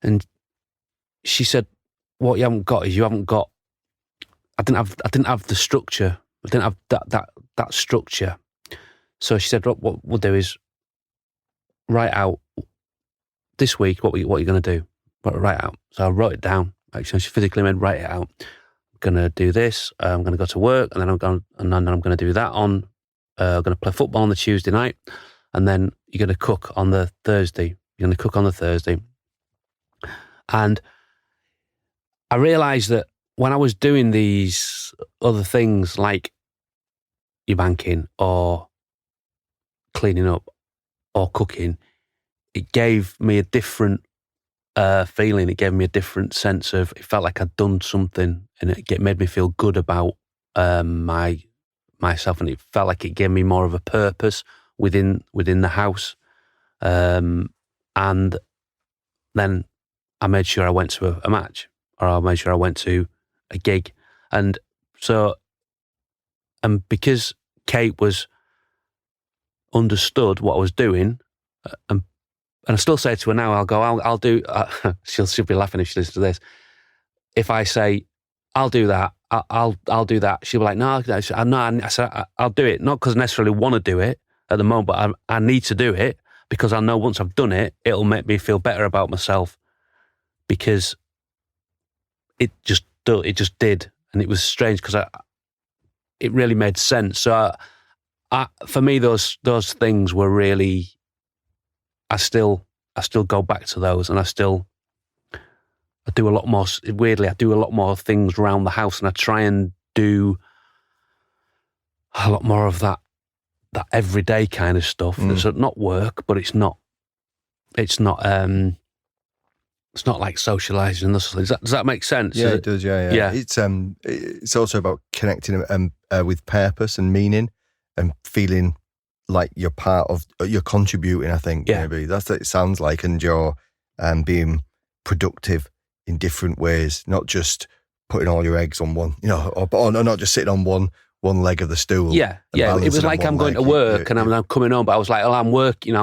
And she said, what you haven't got is you haven't got. I didn't have the structure. I didn't have that structure. So she said, what we'll do is write out this week what you're going to do. Write out. So I wrote it down. Actually, she physically made write it out. I'm going to do this. I'm going to go to work, and then I'm going to do that on. I'm going to play football on the Tuesday night, and then you're going to cook on the Thursday. You're going to cook on the Thursday, and I realised that when I was doing these other things like your banking or cleaning up or cooking, it gave me a different feeling. It gave me a different sense of, it felt like I'd done something, and it made me feel good about myself, and it felt like it gave me more of a purpose within the house. And then I made sure I went to a match, or I made sure I went to a gig. And because Kate was understood what I was doing, and I still say to her now, I'll do, she'll be laughing if she listens to this. If I say, I'll do that, I'll do that, she'll be like, no, I said, I'll do it. Not because I necessarily want to do it at the moment, but I need to do it because I know once I've done it, it'll make me feel better about myself, because it just did. And it was strange because it really made sense. So for me, those things were really, I still go back to those, and I do a lot more. Weirdly, I do a lot more things around the house, and I try and do a lot more of that everyday kind of stuff. It's not work, but it's not like socialising. Does that make sense?
Yeah, it does. Yeah. It's also about connecting with purpose and meaning, and feeling like you're contributing. I think maybe that's what it sounds like, and you're being productive in different ways, not just putting all your eggs on one, or not just sitting on one leg of the stool.
Yeah. It was like I'm going to work and I'm coming home, but I was like, I'm working, and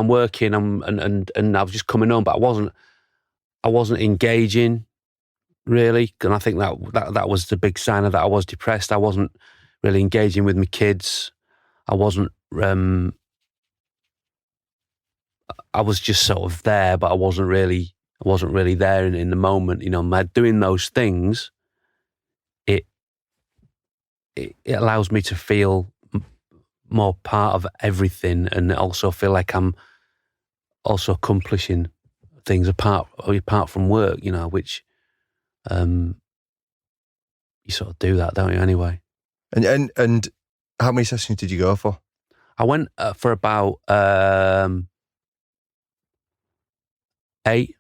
I was just coming home, but I wasn't engaging really, and I think that was the big sign of that. I was depressed. I wasn't really engaging with my kids. I wasn't. I was just sort of there, but I wasn't really there in the moment. Doing those things, it allows me to feel more part of everything, and also feel like I'm also accomplishing things apart from work, which you sort of do that, don't you? Anyway.
And how many sessions did you go for?
I went for about 8,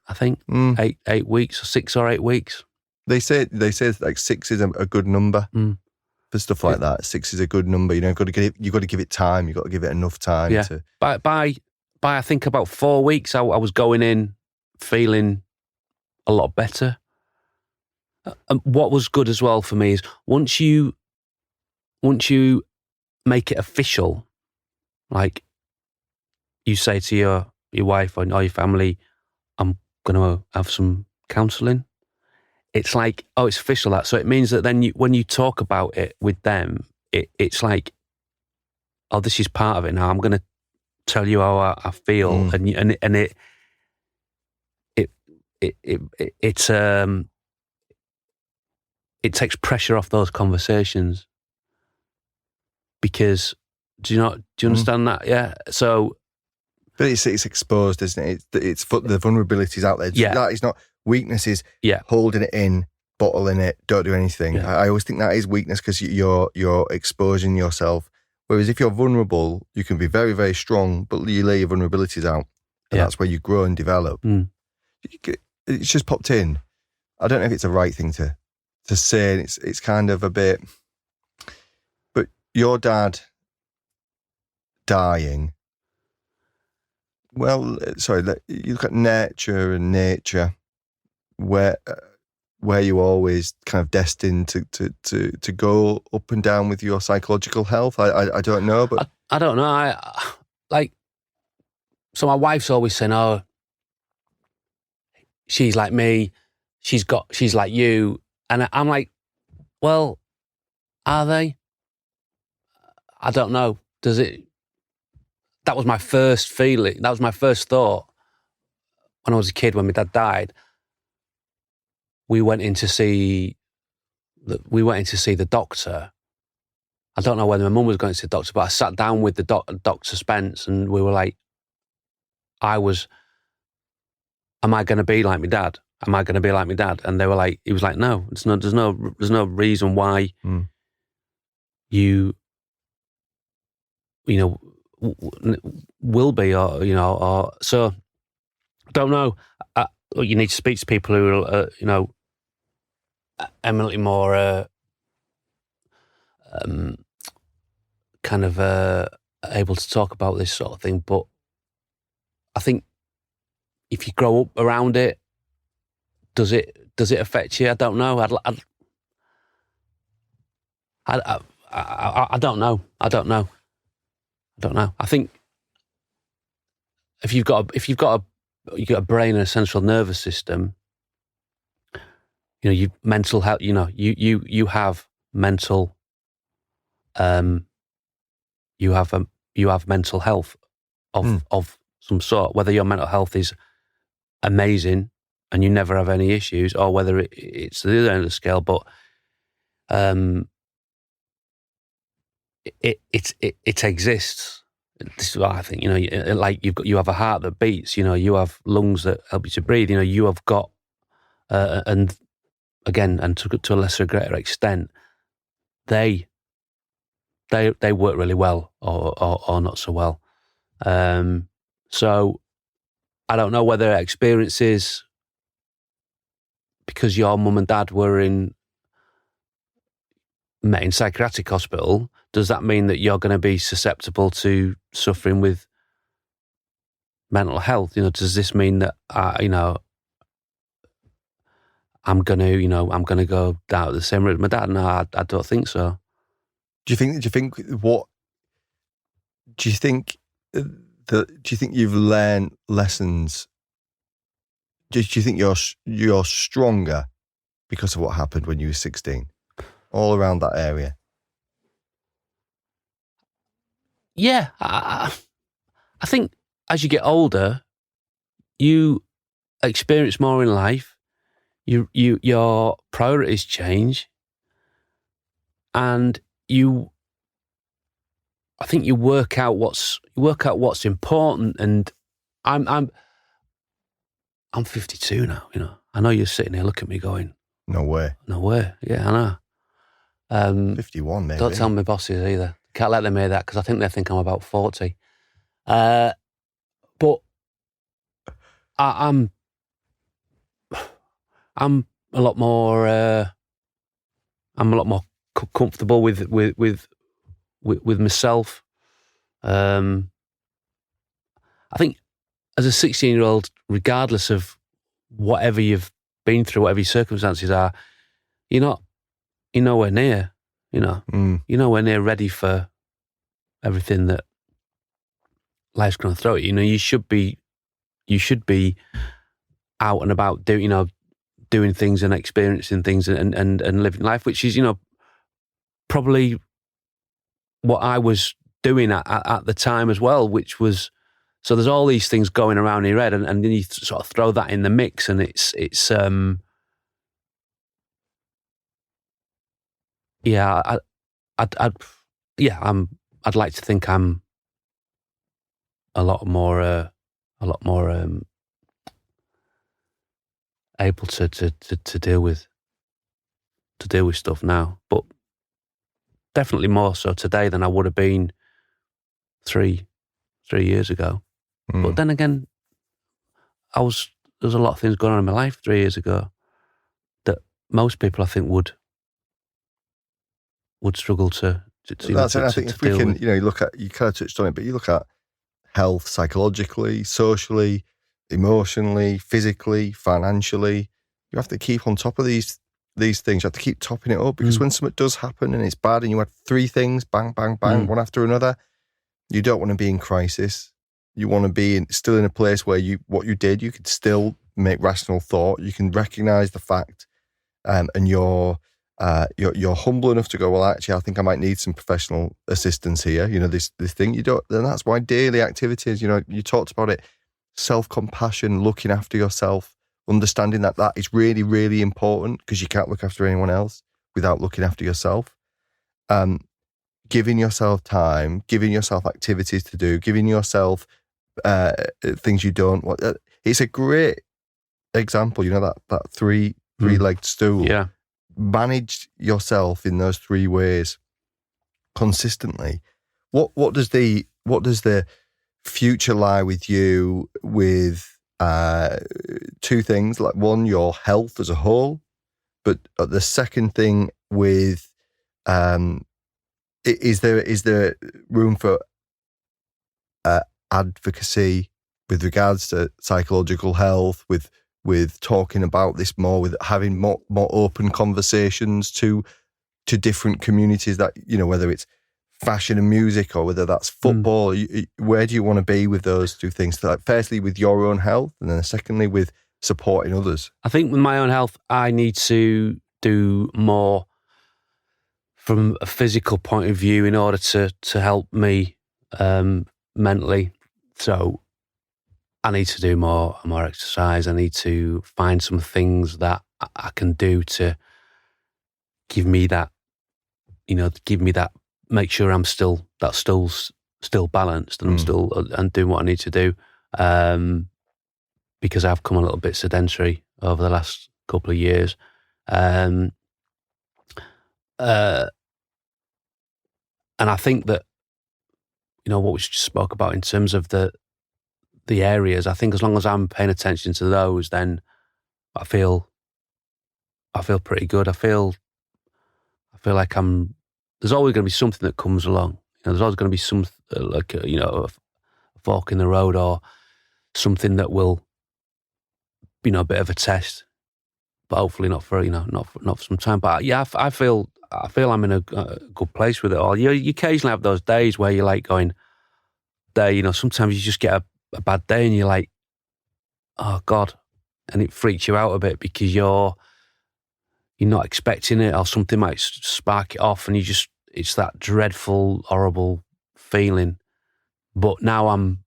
I think. 8 weeks, or 6 or 8 weeks.
They say like 6 is a good number for stuff like that. 6 is a good number. You've got to give it time. You've got to give it enough time.
Yeah. By I think about 4 weeks, I was going in feeling a lot better. And what was good as well for me is once you make it official, like you say to your wife or your family, I'm going to have some counselling. It's like, it's official that. So it means that then when you talk about it with them, it's like, this is part of it now. I'm going to tell you how I feel, and it takes pressure off those conversations, because do you understand that? Yeah. So,
but it's exposed, isn't it? It's the vulnerabilities out there.
Yeah.
That is not weaknesses. Holding it in, bottling it, don't do anything.
Yeah.
I always think that is weakness, because you're exposing yourself. Whereas if you're vulnerable, you can be very, very strong, but you lay your vulnerabilities out, and that's where you grow and develop. It's just popped in. I don't know if it's the right thing to say. It's kind of a bit, but your dad dying, Well, sorry, you look at nurture and nature, where you always kind of destined to go up and down with your psychological health. I don't know, but
I don't know. So my wife's always saying, "Oh, she's like me. She's like you," and I'm like, "Well, are they? I don't know. Does it?" That was my first feeling. That was my first thought when I was a kid. When my dad died, we went in to see the doctor. I don't know whether my mum was going to see the doctor, but I sat down with the Dr. Spence, and we were like, am I going to be like my dad? Am I going to be like my dad? And they were like, he was like, no, there's no reason why you know, will be, or so. I don't know. You need to speak to people who are, eminently more kind of able to talk about this sort of thing. But I think if you grow up around it, does it affect you? I don't know. I don't know. I don't know. I think if you've got a brain and a central nervous system, you mental health. You have mental. You have mental health of some sort. Whether your mental health is amazing and you never have any issues, or whether it's the other end of the scale, but it exists. This is what I think. Like you have a heart that beats. You have lungs that help you to breathe. You have got, and again, and to a lesser, greater extent, they work really well or not so well. So I don't know whether experiences, because your mum and dad were met in psychiatric hospital, does that mean that you're going to be susceptible to suffering with mental health? Does this mean that I'm going to go down the same route as my dad? No, I don't think so.
Do you think you've learned lessons? Do you think you're stronger because of what happened when you were 16? All around that area?
Yeah, I think as you get older, you experience more in life. Your priorities change, and I think you work out what's important. And I'm 52 now. I know you're sitting here looking at me going,
No way.
Yeah, I know.
51, maybe.
Don't tell my bosses either. Can't let them hear that, because I think they think I'm about 40. But I'm a lot more. I'm a lot more comfortable with myself. I think as a 16-year-old, regardless of whatever you've been through, whatever your circumstances are, you're nowhere near. You're nowhere near ready for everything that life's going to throw at you. You should be out and about doing things and experiencing things and living life, which is probably what I was doing at the time as well, which was, so there's all these things going around in your head, and then you sort of throw that in the mix, and it's yeah, I'd like to think I'm a lot more able to deal with stuff now, but definitely more so today than I would have been 3 years ago. But then again, there's a lot of things going on in my life 3 years ago that most people, I think, would struggle to
That's it. I think if we can,
with.
you look at, you kind of touched on it, but you look at health psychologically, socially, emotionally, physically, financially. You have to keep on top of these things. You have to keep topping it up, because when something does happen and it's bad and you had 3 things, bang, bang, bang, one after another, you don't want to be in crisis. You want to be still in a place where what you did, you could still make rational thought. You can recognise the fact, and you're humble enough to go, well, actually, I think I might need some professional assistance here. This thing you don't, and that's why daily activities. You talked about it, self-compassion, looking after yourself, understanding that is really, really important, because you can't look after anyone else without looking after yourself. Giving yourself time, giving yourself activities to do, giving yourself things you don't want. It's a great example, that three-legged stool.
Yeah.
Manage yourself in those 3 ways consistently. What does the future lie with you with 2 things? Like, one, your health as a whole, but the second thing with is there room for advocacy with regards to psychological health, with talking about this more, with having more open conversations to different communities, that, whether it's fashion and music or whether that's football, where do you want to be with those 2 things? So, like, firstly, with your own health, and then secondly, with supporting others.
I think with my own health, I need to do more from a physical point of view in order to help me mentally. So I need to do more exercise. I need to find some things that I can do to give me that, make sure I'm still balanced, and I'm still and doing what I need to do. Because I've come a little bit sedentary over the last couple of years. And I think that, what we just spoke about in terms of the areas, I think as long as I'm paying attention to those, then I feel pretty good. I feel like there's always going to be something that comes along. There's always going to be some, like, a fork in the road, or something that will, a bit of a test, but hopefully not for, not for some time. But yeah, I feel I'm in a good place with it all. You occasionally have those days where you're like going there, sometimes you just get a bad day and you're like, oh God, and it freaks you out a bit because you're not expecting it, or something might spark it off, and it's that dreadful, horrible feeling. But now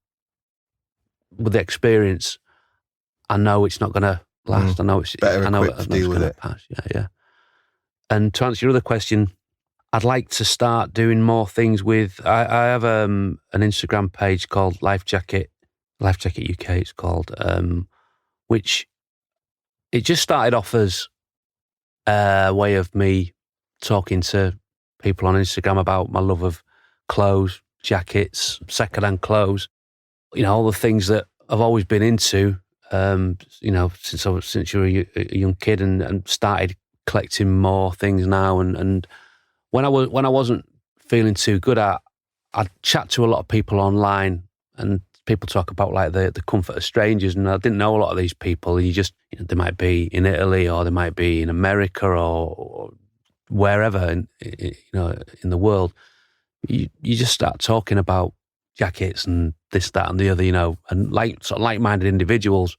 with the experience, I know it's not going to last. I know it's
better equipped to deal with it.
Pass. Yeah. And to answer your other question, I'd like to start doing more things with. I have an Instagram page called Life Jacket UK. It's called, which it just started off as a way of me talking to people on Instagram about my love of clothes, jackets, secondhand clothes. All the things that I've always been into. Since you were a young kid, and started collecting more things now. And when I wasn't feeling too good, I'd chat to a lot of people online, and people talk about like the comfort of strangers, and I didn't know a lot of these people. And they might be in Italy, or they might be in America, or wherever in the world. You just start talking about jackets and this, that, and the other, and like-minded individuals.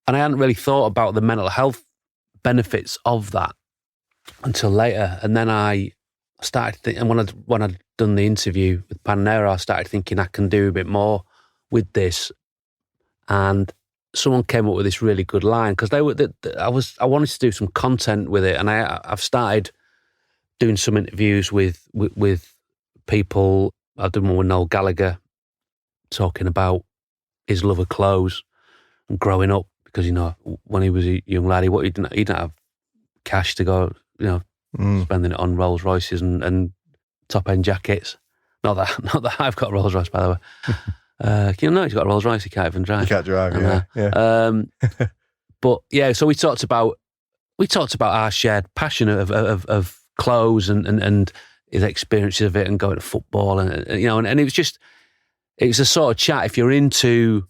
And I hadn't really thought about the mental health benefits of that until later. And then I started thinking, and when I'd done the interview with Panera, I started thinking I can do a bit more with this. And someone came up with this really good line, because I wanted to do some content with it, and I've started doing some interviews with people. I've done one with Noel Gallagher, talking about his love of clothes and growing up, because when he was a young lad, he didn't have cash to go, spending it on Rolls Royces and top end jackets. Not that I've got a Rolls Royce, by the way. He's got a Rolls Royce. He can't even drive.
He can't drive. Yeah.
But yeah, so we talked about our shared passion of clothes and his experiences of it, and going to football, and it was just, it's a sort of chat. If you're into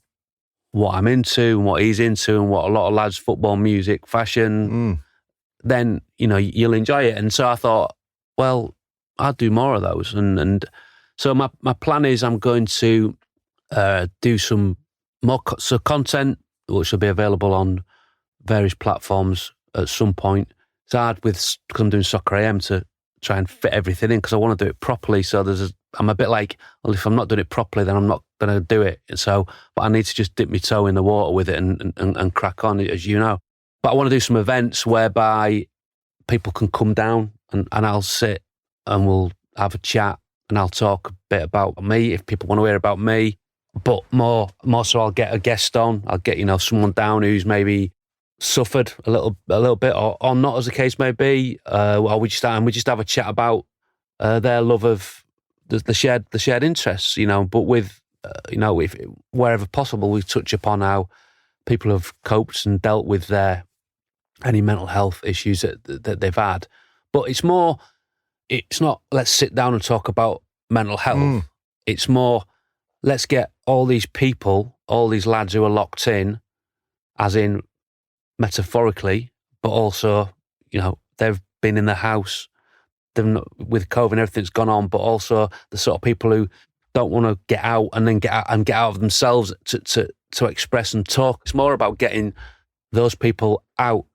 what I'm into and what he's into and what a lot of lads, football, music, fashion, then, you'll enjoy it. And so I thought, well, I'll do more of those. And so my plan is I'm going to do some more content, which will be available on various platforms at some point. It's hard because I'm doing Soccer AM to try and fit everything in because I want to do it properly. So I'm a bit like, well, if I'm not doing it properly, then I'm not going to do it. So, but I need to just dip my toe in the water with it and crack on, as you know. But I want to do some events whereby people can come down and I'll sit and we'll have a chat and I'll talk a bit about me if people want to hear about me. But more so, I'll get a guest on. I'll get someone down who's maybe suffered a little bit, or not, as the case may be. Or we just have a chat about their love of the shared interests. But with if wherever possible, we touch upon how people have coped and dealt with any mental health issues that they've had. But it's not let's sit down and talk about mental health. It's more, let's get all these people, all these lads who are locked in, as in metaphorically, but also, they've been in the house, with COVID and everything's gone on, but also the sort of people who don't want to get out and then get out of themselves to express and talk. It's more about getting those people out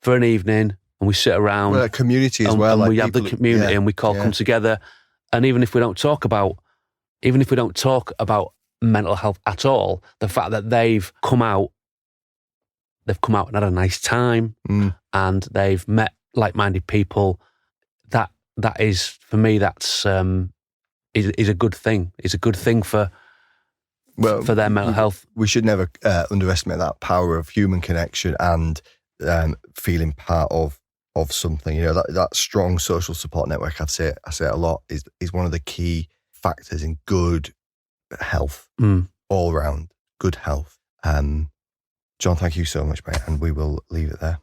for an evening and we sit around.
Well, a community as
and,
well.
And
like
we have the community and we come together. And even if we don't talk about mental health at all, the fact that they've come out and had a nice time and they've met like-minded people, that is, for me, that's is a good thing. It's a good thing for their mental health.
We should never underestimate that power of human connection and feeling part of something. That strong social support network, I say it a lot, is one of the key factors in good health, all round good health. John, thank you so much, mate, and we will leave it there.